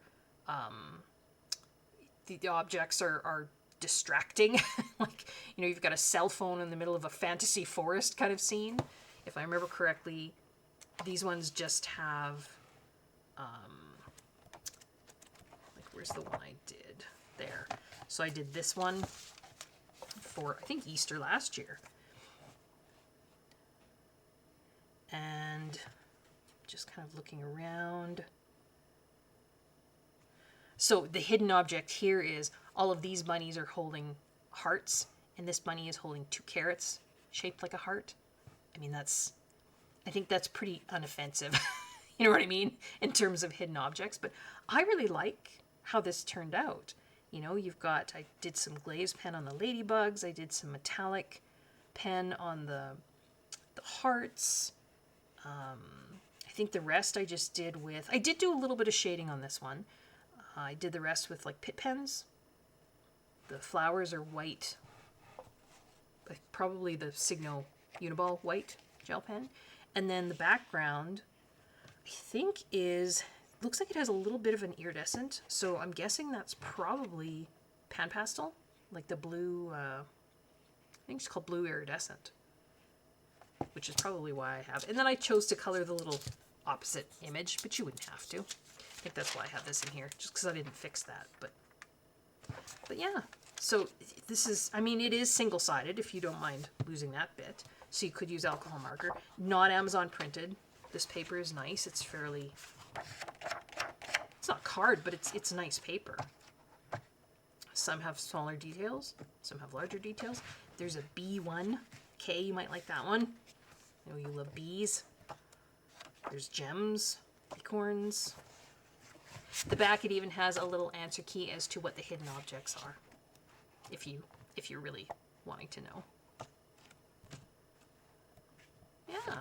the objects are distracting. Like, you know, you've got a cell phone in the middle of a fantasy forest kind of scene. If I remember correctly, these ones just have, like, where's the one I did? There. So I did this one for, I think, Easter last year. And just kind of looking around. So the hidden object here is all of these bunnies are holding hearts, and this bunny is holding 2 carrots shaped like a heart. I mean, I think that's pretty unoffensive. You know what I mean? In terms of hidden objects. But I really like how this turned out. You know, I did some glazed pen on the ladybugs. I did some metallic pen on the hearts. I think the rest I just did with, I did do a little bit of shading on this one. I did the rest with like pit pens. The flowers are white. Probably the Signo Uniball white gel pen. And then the background, I think looks like it has a little bit of an iridescent. So I'm guessing that's probably pan pastel. Like the blue, I think it's called blue iridescent. Which is probably why I have. And then I chose to color the little opposite image, but you wouldn't have to. I think that's why I have this in here, just because I didn't fix that. But yeah, so this is, I mean, it is single-sided, if you don't mind losing that bit. So you could use alcohol marker. Not Amazon printed. This paper is nice. It's fairly, it's not card, but it's nice paper. Some have smaller details. Some have larger details. There's a B1. K, you might like that one. I know you love bees. There's gems, acorns. The back, it even has a little answer key as to what the hidden objects are, if you're really wanting to know. Yeah.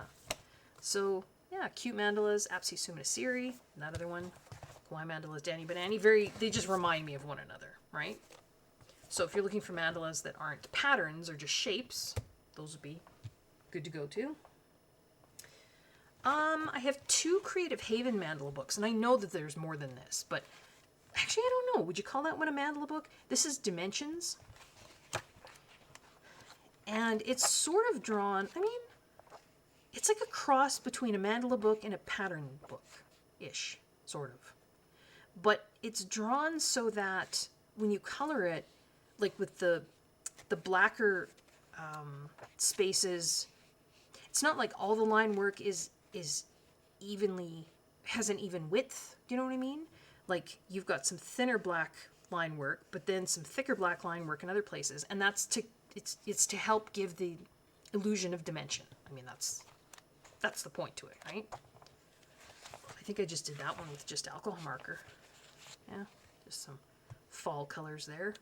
So yeah, Cute Mandalas, Apsi Sumanasiri, that other one, Kawaii Mandalas, Danny Banani. They just remind me of one another, right? So if you're looking for mandalas that aren't patterns or just shapes, those would be good to go too. I have 2 Creative Haven mandala books, and I know that there's more than this, but actually I don't know. Would you call that one a mandala book? This is Dimensions. And it's sort of drawn, I mean, it's like a cross between a mandala book and a pattern book-ish, sort of. But it's drawn so that when you color it, like with the blacker spaces, it's not like all the line work is evenly, has an even width. Do you know what I mean? Like you've got some thinner black line work, but then some thicker black line work in other places, and that's it's to help give the illusion of dimension. I mean, that's the point to it, right? I think I just did that one with just alcohol marker. Yeah, just some fall colors there.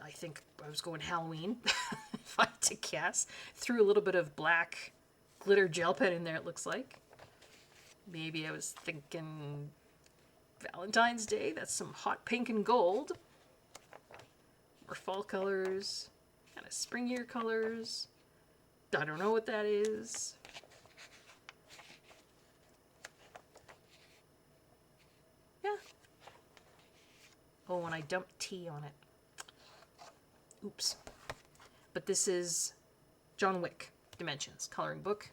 I think I was going Halloween, if I had to guess. Threw a little bit of black glitter gel pen in there, it looks like. Maybe I was thinking Valentine's Day. That's some hot pink and gold. More fall colors, kind of springier colors. I don't know what that is. Yeah. Oh, and I dumped tea on it. Oops. But this is John Wick Dimensions coloring book,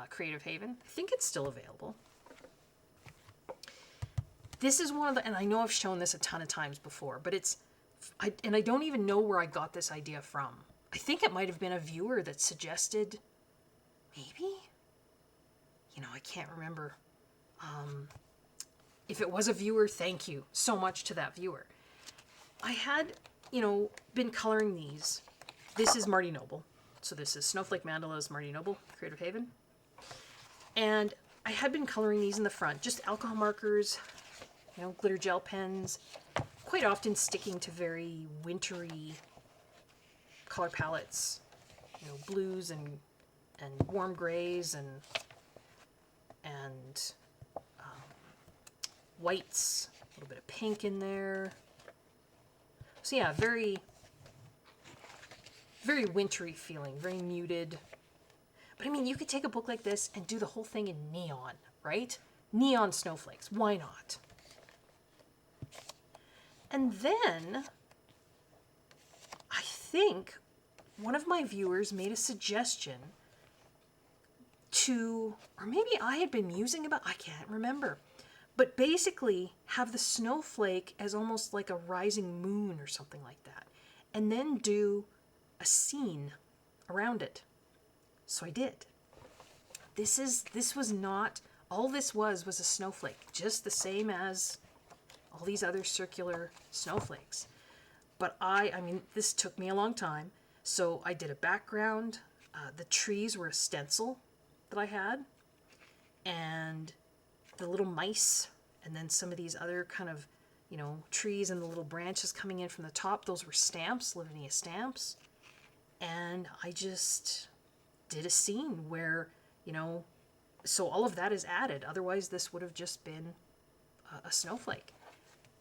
Creative Haven. I think it's still available. This is one of the, and I know I've shown this a ton of times before, but I don't even know where I got this idea from. I think it might have been a viewer that suggested, maybe? You know, I can't remember. If it was a viewer, thank you so much to that viewer. I had, you know, been coloring these. This is Marty Noble. So this is Snowflake Mandalas, Marty Noble, Creative Haven. And I had been coloring these in the front, just alcohol markers, you know, glitter gel pens, quite often sticking to very wintry color palettes, you know, blues and warm grays and whites, a little bit of pink in there. So yeah, very, very wintry feeling, very muted. But I mean, you could take a book like this and do the whole thing in neon, right? Neon snowflakes, why not? And then, I think one of my viewers made a suggestion to, or maybe I had been musing about, I can't remember, but basically have the snowflake as almost like a rising moon or something like that, and then do a scene around it. So I did. This was not, all this was a snowflake, just the same as all these other circular snowflakes. But I mean, this took me a long time. So I did a background. The trees were a stencil that I had. And the little mice, and then some of these other kind of, you know, trees and the little branches coming in from the top, those were stamps, Lavinia stamps. And I just did a scene where, you know, so all of that is added. Otherwise, this would have just been a snowflake.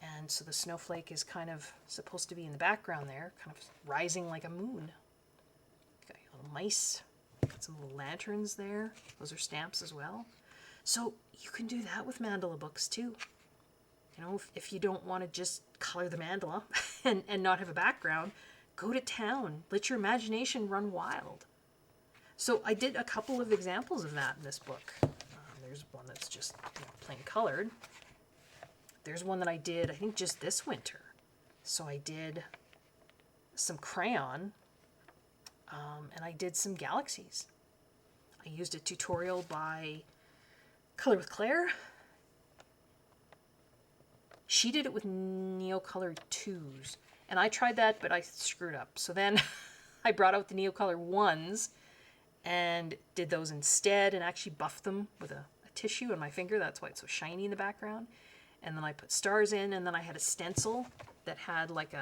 And so the snowflake is kind of supposed to be in the background there, kind of rising like a moon. Got little mice, got some little lanterns there. Those are stamps as well. So you can do that with mandala books too. You know, if you don't want to just color the mandala and not have a background, go to town. Let your imagination run wild. So I did a couple of examples of that in this book. There's one that's just, you know, plain colored. There's one that I did, I think, just this winter. So I did some crayon, and I did some galaxies. I used a tutorial by Color with Claire. She did it with Neocolor 2s. And I tried that, but I screwed up. So then I brought out the Neocolor 1s and did those instead, and actually buffed them with a tissue on my finger. That's why it's so shiny in the background. And then I put stars in, and then I had a stencil that had like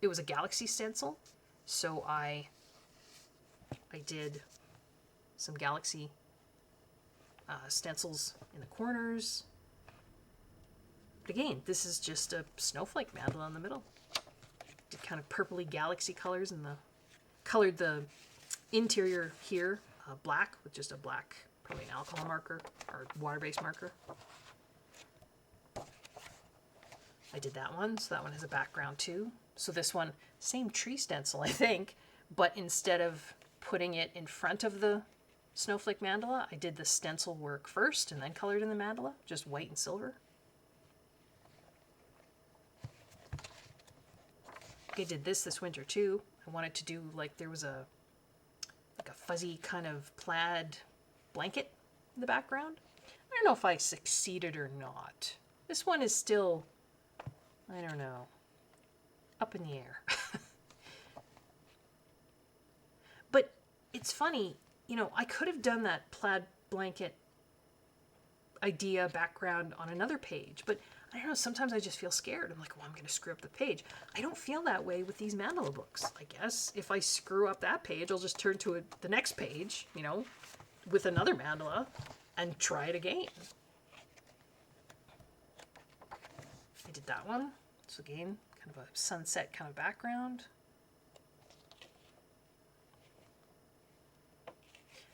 it was a galaxy stencil. So I did some galaxy stencils in the corners. But again, this is just a snowflake mandala in the middle. Did kind of purpley galaxy colors, and colored the interior here black with just a black, probably an alcohol marker or water-based marker. I did that one, so that one has a background too. So this one, same tree stencil, I think, but instead of putting it in front of the snowflake mandala, I did the stencil work first and then colored in the mandala, just white and silver. I did this winter too. I wanted to do like there was a fuzzy kind of plaid blanket in the background. I don't know if I succeeded or not. This one is still, I don't know, up in the air. But it's funny, you know, I could have done that plaid blanket idea background on another page, but I don't know, sometimes I just feel scared. I'm like, well, I'm going to screw up the page. I don't feel that way with these mandala books, I guess. If I screw up that page, I'll just turn to the next page, you know, with another mandala and try it again. I did that one. So again, kind of a sunset kind of background.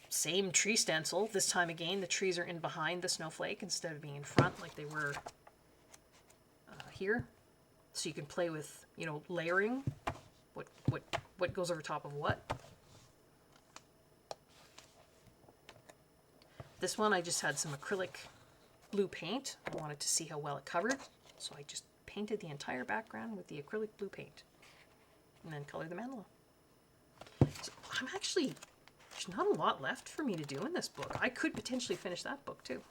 Same tree stencil. This time again, the trees are in behind the snowflake instead of being in front like they were here. So you can play with, you know, layering. What goes over top of what. This one I just had some acrylic blue paint. I wanted to see how well it covered. So I just painted the entire background with the acrylic blue paint. And then colored the mandala. So I'm actually, there's not a lot left for me to do in this book. I could potentially finish that book too.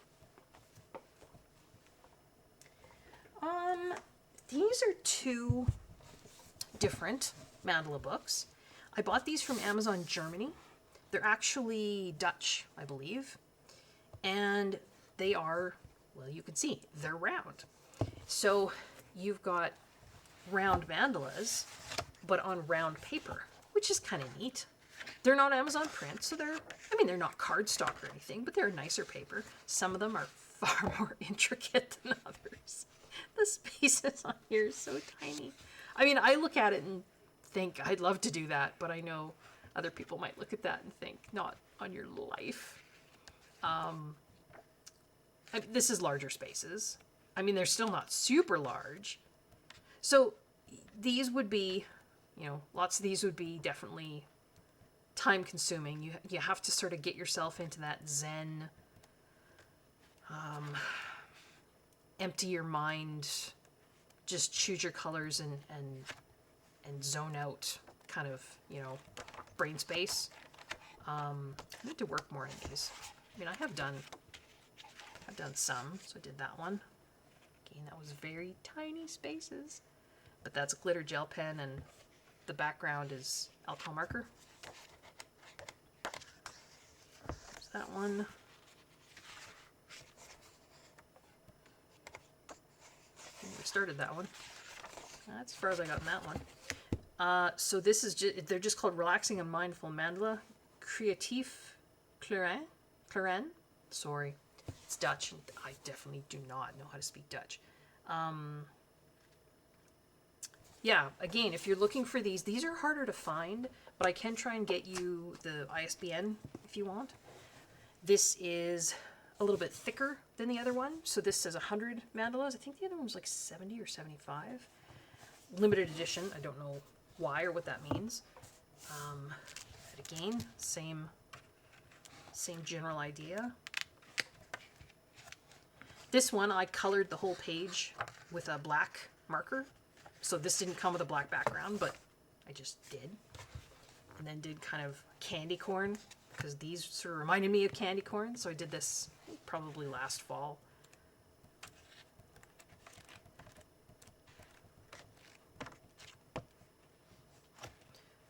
These are two different mandala books. I bought these from Amazon Germany. They're actually Dutch, I believe. And they are, well, you can see, they're round. So you've got round mandalas, but on round paper, which is kind of neat. They're not Amazon print, so they're not cardstock or anything, but they're nicer paper. Some of them are far more intricate than others. The spaces on here are so tiny. I mean, I look at it and think I'd love to do that, but I know other people might look at that and think, not on your life. This is larger spaces. I mean, they're still not super large. So these would be, lots of these would be definitely time consuming. You have to sort of get yourself into that Zen, empty your mind, just choose your colors and zone out kind of, brain space. I need to work more on these. I mean, I've done some, so I did that one. Again, that was very tiny spaces, but that's a glitter gel pen and the background is alcohol marker. There's that one. We started that one. That's as far as I got in that one. So this is they're just called Relaxing and Mindful Mandala Creatief Clorin. Sorry, it's Dutch, and I definitely do not know how to speak Dutch. Yeah, again, if you're looking for these are harder to find, but I can try and get you the ISBN if you want. This is a little bit thicker than the other one. So this says 100 mandalas. I think the other one was like 70 or 75. Limited edition. I don't know why or what that means. But again, same general idea. This one, I colored the whole page with a black marker. So this didn't come with a black background, but I just did. And then did kind of candy corn, because these sort of reminded me of candy corn. So I did this probably last fall.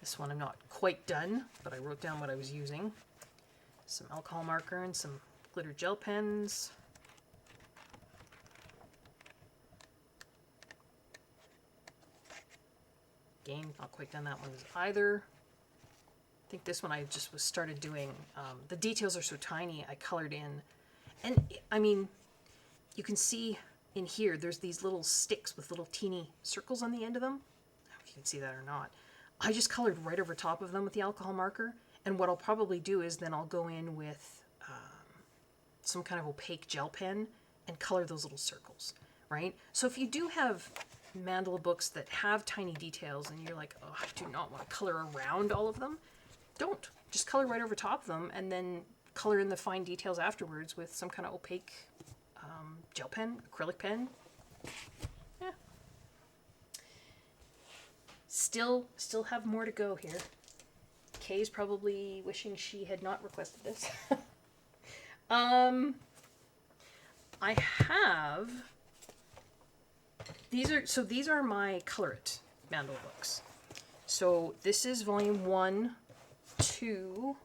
This one I'm not quite done, but I wrote down what I was using. Some alcohol marker and some glitter gel pens. Again, not quite done that one either. I think this one I just started doing. The details are so tiny, I colored in. And I mean, you can see in here, there's these little sticks with little teeny circles on the end of them. I don't know if you can see that or not. I just colored right over top of them with the alcohol marker. And what I'll probably do is then I'll go in with some kind of opaque gel pen and color those little circles, right? So if you do have mandala books that have tiny details and you're like, oh, I do not want to color around all of them, don't. Just color right over top of them and then color in the fine details afterwards with some kind of opaque gel pen, acrylic pen. Yeah. Still have more to go here. Kay's probably wishing she had not requested this. I have these are my Color It mandala books. So this is volume 1, 2.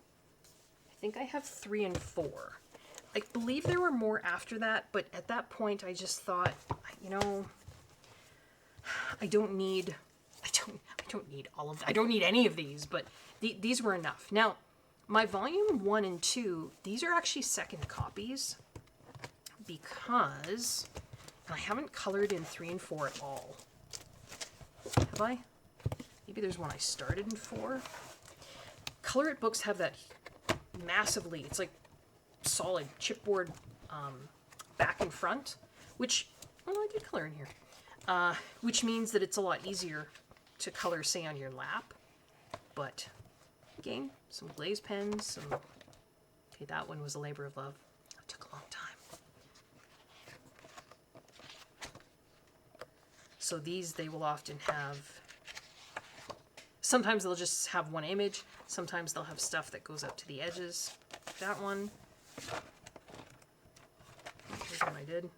I think I have 3 and 4. I believe there were more after that, but at that point I just thought, I don't need all of that. I don't need any of these, but these were enough. Now, my volume 1 and 2, these are actually second copies because I haven't colored in 3 and 4 at all. Have I? Maybe there's one I started in 4. Color It books have that massively, it's like solid chipboard back and front, which, I did color in here, which means that it's a lot easier to color, say, on your lap. But again, some glaze pens, okay, that one was a labor of love. It took a long time. So these, they will often have, sometimes they'll just have one image, sometimes they'll have stuff that goes up to the edges. That one, here's one I did.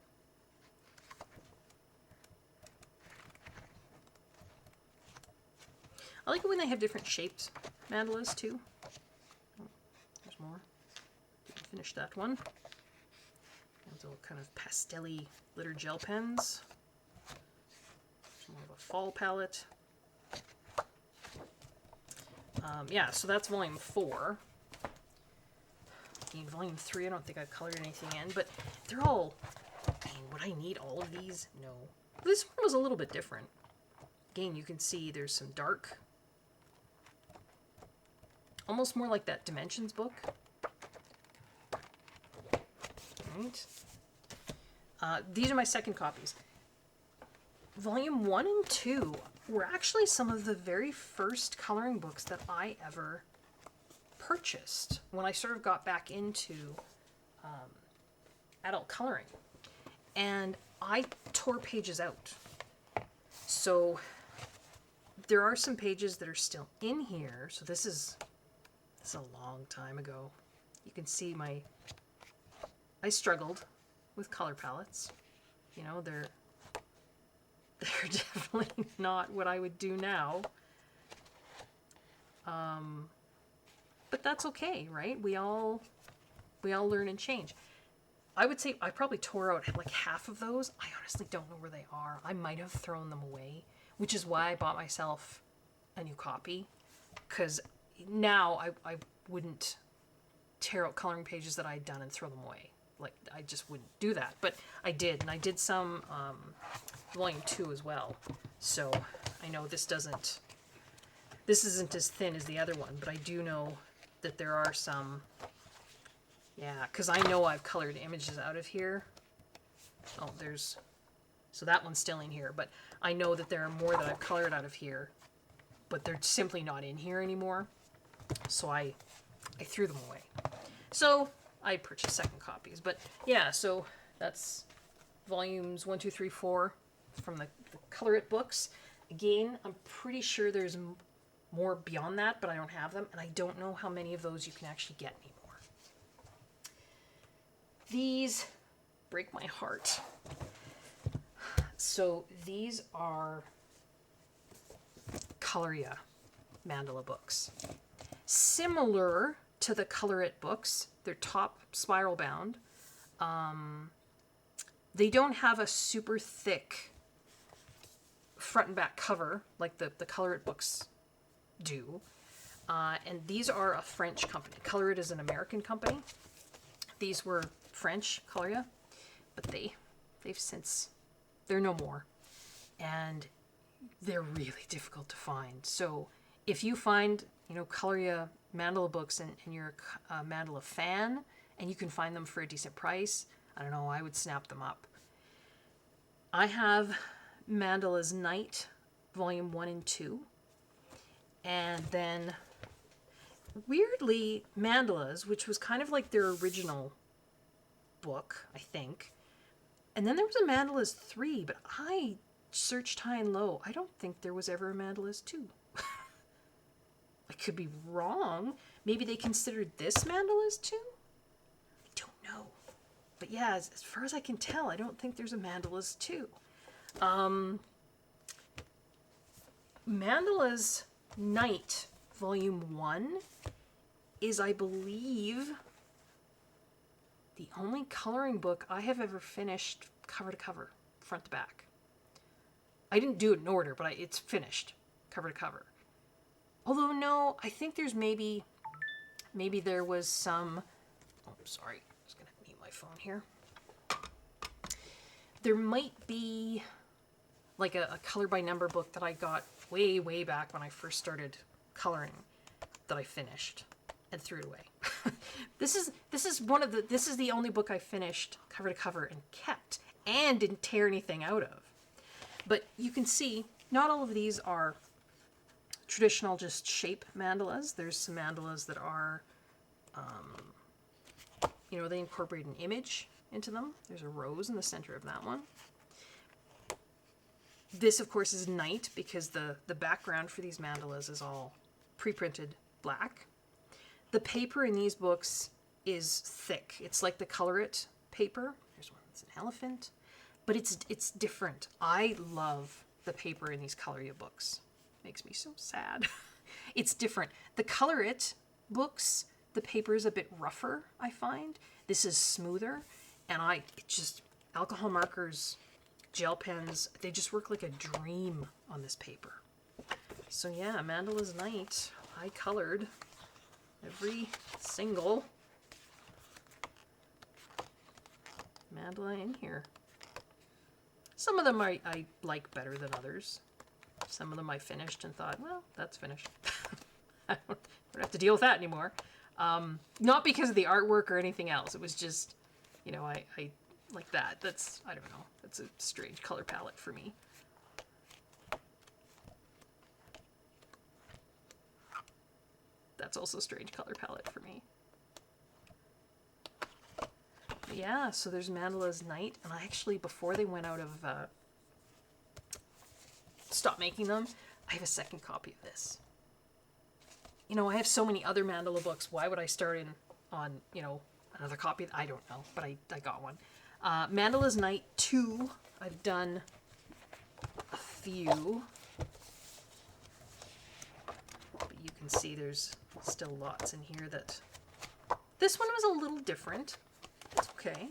I like it when they have different shaped mandalas too. Oh, there's more. Didn't finish that one. Those little kind of pastel-y glitter gel pens. More of a fall palette. Yeah, so that's volume 4. Again, volume 3, I don't think I've colored anything in, but they're all... I mean, would I need all of these? No. This one was a little bit different. Again, you can see there's some dark... Almost more like that Dimensions book. Right. These are my second copies. Volume 1 and 2 were actually some of the very first coloring books that I ever purchased when I sort of got back into adult coloring. And I tore pages out. So there are some pages that are still in here. So this is a long time ago. You can see I struggled with color palettes. You know, they're definitely not what I would do now. But that's okay, right? We all learn and change. I would say I probably tore out like half of those. I honestly don't know where they are. I might have thrown them away, which is why I bought myself a new copy. Because now I wouldn't tear out coloring pages that I'd done and throw them away. Like, I just wouldn't do that. But I did, and I did some volume 2 as well. So I know this isn't as thin as the other one, but I do know that there are some, yeah, because I know I've colored images out of here. Oh, so that one's still in here, but I know that there are more that I've colored out of here, but they're simply not in here anymore. So I threw them away. So I purchased second copies, but yeah, so that's volumes 1, 2, 3, 4 from the Color It books. Again, I'm pretty sure there's more beyond that, but I don't have them, and I don't know how many of those you can actually get anymore. These break my heart. So these are Coloria mandala books. Similar to the Color It books, they're top spiral bound. They don't have a super thick front and back cover like the Color It books do. And these are a French company. Color It is an American company. These were French, Coloria, but they're no more. And they're really difficult to find. So if you find, Coloria mandala books and you're a mandala fan and you can find them for a decent price, I don't know, I would snap them up. I have Mandalas Night, volume 1 and 2. And then, weirdly, Mandalas, which was kind of like their original book, I think. And then there was a Mandalas 3, but I searched high and low. I don't think there was ever a Mandalas 2. I could be wrong. Maybe they considered this Mandalas 2? I don't know. But yeah, as far as I can tell, I don't think there's a Mandalas 2. Mandalas Night, volume 1, is, I believe, the only coloring book I have ever finished cover to cover, front to back. I didn't do it in order, but it's finished cover to cover. Although, no, I think there's maybe there was some... Oh, sorry. I'm just going to mute my phone here. There might be like a color by number book that I got way, way back when I first started coloring that I finished and threw it away. This is the only book I finished cover to cover and kept and didn't tear anything out of. But you can see not all of these are traditional just shape mandalas. There's some mandalas that are, they incorporate an image into them. There's a rose in the center of that one. This, of course, is night because the background for these mandalas is all pre-printed black. The paper in these books is thick. It's like the Color It paper. There's one that's an elephant. But it's different. I love the paper in these Coloria books. Makes me so sad. It's different. The Color It books, the paper is a bit rougher, I find. This is smoother. And alcohol markers, gel pens, they just work like a dream on this paper. So yeah, Mandalas Night. I colored every single mandala in here. Some of them I like better than others. Some of them I finished and thought, well, that's finished. I don't have to deal with that anymore. Not because of the artwork or anything else. It was just, you know, I like that. That's, I don't know, that's a strange color palette for me. That's also a strange color palette for me. But yeah, so there's Mandalas Night, and I actually, before they went out of, stopped making them, I have a second copy of this. You know, I have so many other mandala books. Why would I start in on, you know, another copy? I don't know, but I got one. Mandalas Night 2, I've done a few. But you can see there's still lots in here that... This one was a little different. It's okay.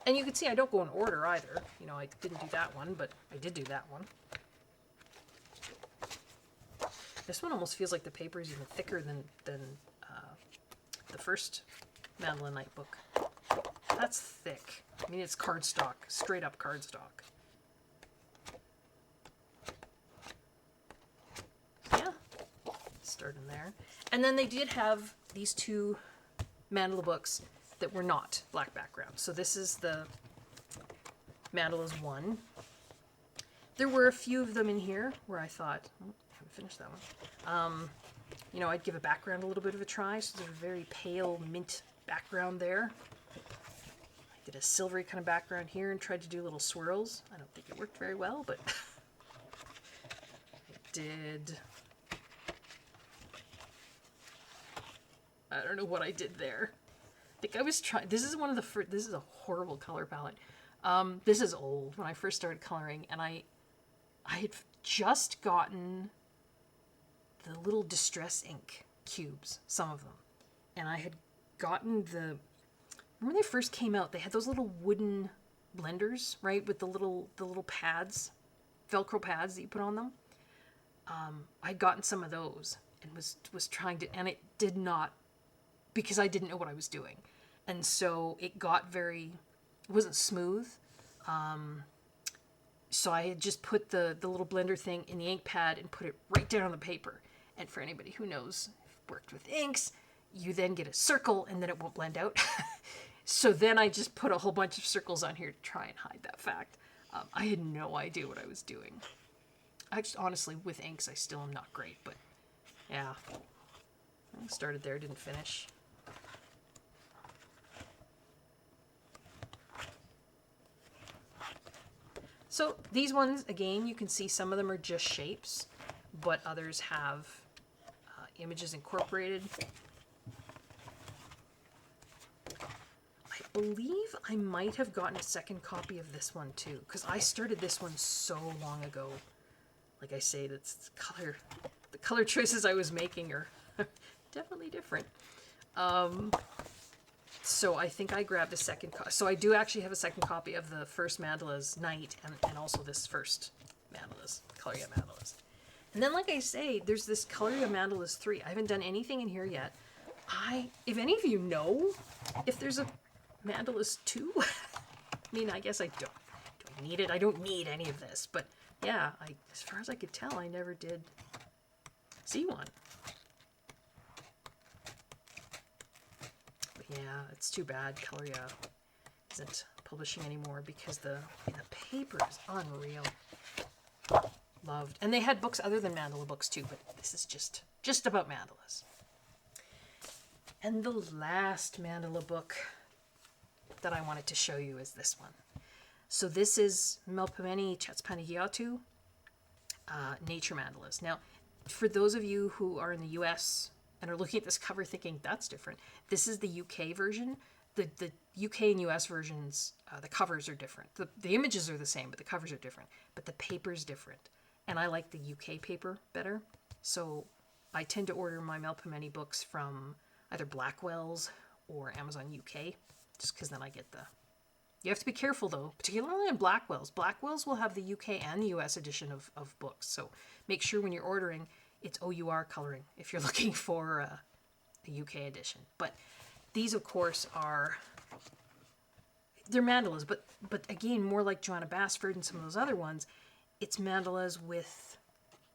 And you can see I don't go in order either. You know, I didn't do that one, but I did do that one. This one almost feels like the paper is even thicker than the first Mandala Night book. That's thick. I mean, it's cardstock, straight up cardstock. Yeah, start in there. And then they did have these two mandala books that were not black background. So this is the Mandalas 1. There were a few of them in here where I thought, oh, I haven't finished that one. You know, I'd give a background a little bit of a try. So there's a very pale mint background there. I did a silvery kind of background here and tried to do little swirls. I don't think it worked very well, but it did. I don't know what I did there. I think I was trying, this is one of the first, this is a horrible color palette. This is old, when I first started coloring, and I had just gotten the little distress ink cubes, some of them. And I had gotten the, when they first came out, they had those little wooden blenders, right, with the little pads, Velcro pads that you put on them. I'd gotten some of those and was trying to, and it did not, because I didn't know what I was doing. And so it got very, it wasn't smooth. So I had just put the little blender thing in the ink pad and put it right down on the paper. And for anybody who knows, worked with inks, you then get a circle and then it won't blend out. So then I just put a whole bunch of circles on here to try and hide that fact. I had no idea what I was doing. Actually, honestly, with inks, I still am not great, but yeah. I started there, didn't finish. So these ones, again, you can see some of them are just shapes, but others have images incorporated. I believe I might have gotten a second copy of this one too, because I started this one so long ago. Like I say, that's the color choices I was making are definitely different. So I think I grabbed a second copy. So I do actually have a second copy of the first Mandalas Night and also this first Mandalas, Coloria Mandalas. And then, like I say, there's this Coloria Mandalas 3. I haven't done anything in here yet. If any of you know if there's a Mandalas 2, I mean, I guess I don't. Do I need it? I don't need any of this. But yeah, as far as I could tell, I never did see one. Yeah, it's too bad Coloria isn't publishing anymore because the paper is unreal. Loved. And they had books other than mandala books too, but this is just about mandalas. And the last mandala book that I wanted to show you is this one. So this is Mel Pimeni Chatspanigiatu, Nature Mandalas. Now, for those of you who are in the US and are looking at this cover thinking, that's different, this is the UK version. The UK and US versions, the covers are different. The images are the same, but the covers are different. But the paper's different. And I like the UK paper better. So I tend to order my Mel Pimeni books from either Blackwell's or Amazon UK, just because then I get the... You have to be careful, though, particularly on Blackwell's. Blackwell's will have the UK and the US edition of books. So make sure when you're ordering, It's OUR coloring if you're looking for a UK edition. But these, of course, they're mandalas, but again, more like Joanna Basford and some of those other ones, it's mandalas with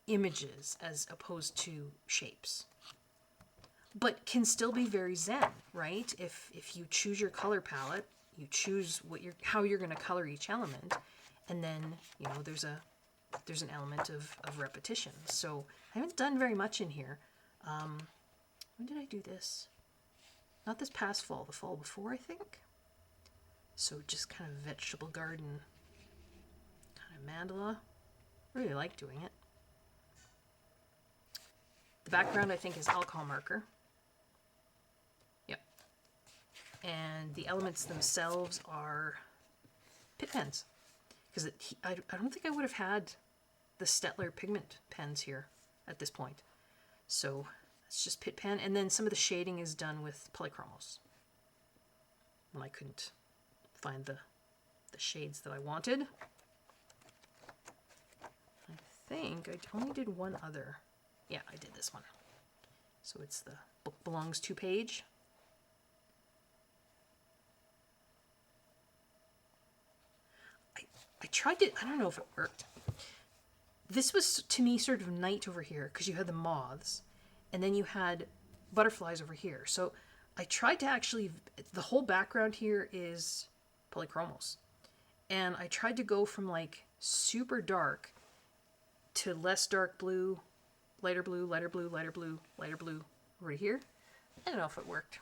images as opposed to shapes. But can still be very zen, right? If you choose your color palette, you choose how you're going to color each element, and then, you know, there's an element of repetition. So I haven't done very much in here. When did I do this? Not this past fall, the fall before, I think. So just kind of vegetable garden kind of mandala. Really like doing it. The background, I think, is alcohol marker. Yep. And the elements themselves are pit pens. Because I don't think I would have had the Stettler pigment pens here at this point. So it's just pit pen. And then some of the shading is done with polychromos. When I couldn't find the shades that I wanted. I think I only did one other. Yeah, I did this one. So it's the Book Belongs To page. I tried to, I don't know if it worked. This was, to me, sort of night over here, because you had the moths, and then you had butterflies over here. So I tried to actually, the whole background here is polychromos. And I tried to go from like super dark to less dark blue, lighter blue, lighter blue, lighter blue, lighter blue over here. I don't know if it worked.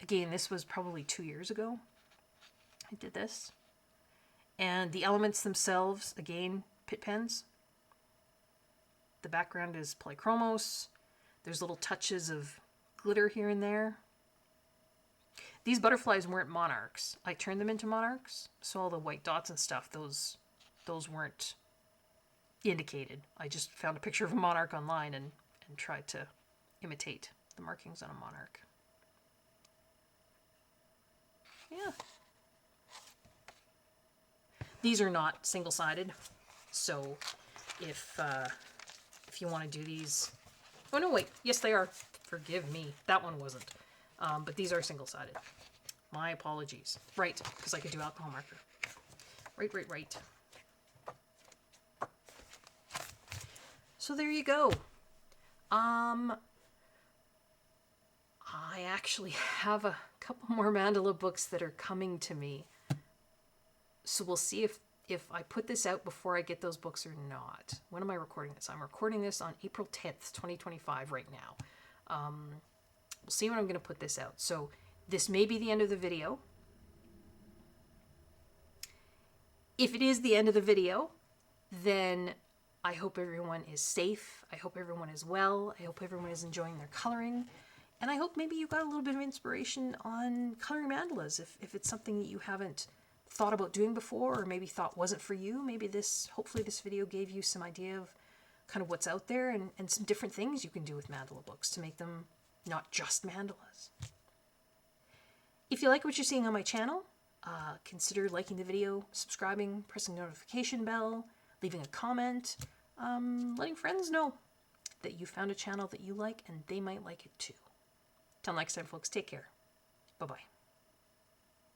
Again, this was probably 2 years ago I did this. And the elements themselves, again, pit pens. The background is polychromos. There's little touches of glitter here and there. These butterflies weren't monarchs. I turned them into monarchs, so all the white dots and stuff, those weren't indicated. I just found a picture of a monarch online and tried to imitate the markings on a monarch. Yeah. These are not single-sided, so if you want to do these... Oh, no, wait. Yes, they are. Forgive me. That one wasn't. But these are single-sided. My apologies. Right, because I could do alcohol marker. Right. So there you go. I actually have a couple more mandala books that are coming to me. So we'll see if I put this out before I get those books or not. When am I recording this? I'm recording this on April 10th, 2025 right now. We'll see when I'm going to put this out. So this may be the end of the video. If it is the end of the video, then I hope everyone is safe. I hope everyone is well. I hope everyone is enjoying their coloring. And I hope maybe you got a little bit of inspiration on coloring mandalas. If it's something that you haven't thought about doing before, or maybe thought wasn't for you, maybe hopefully this video gave you some idea of kind of what's out there and some different things you can do with mandala books to make them not just mandalas. If you like what you're seeing on my channel, consider liking the video, subscribing, pressing the notification bell, leaving a comment, letting friends know that you found a channel that you like and they might like it too. Till next time, folks, take care. Bye-bye.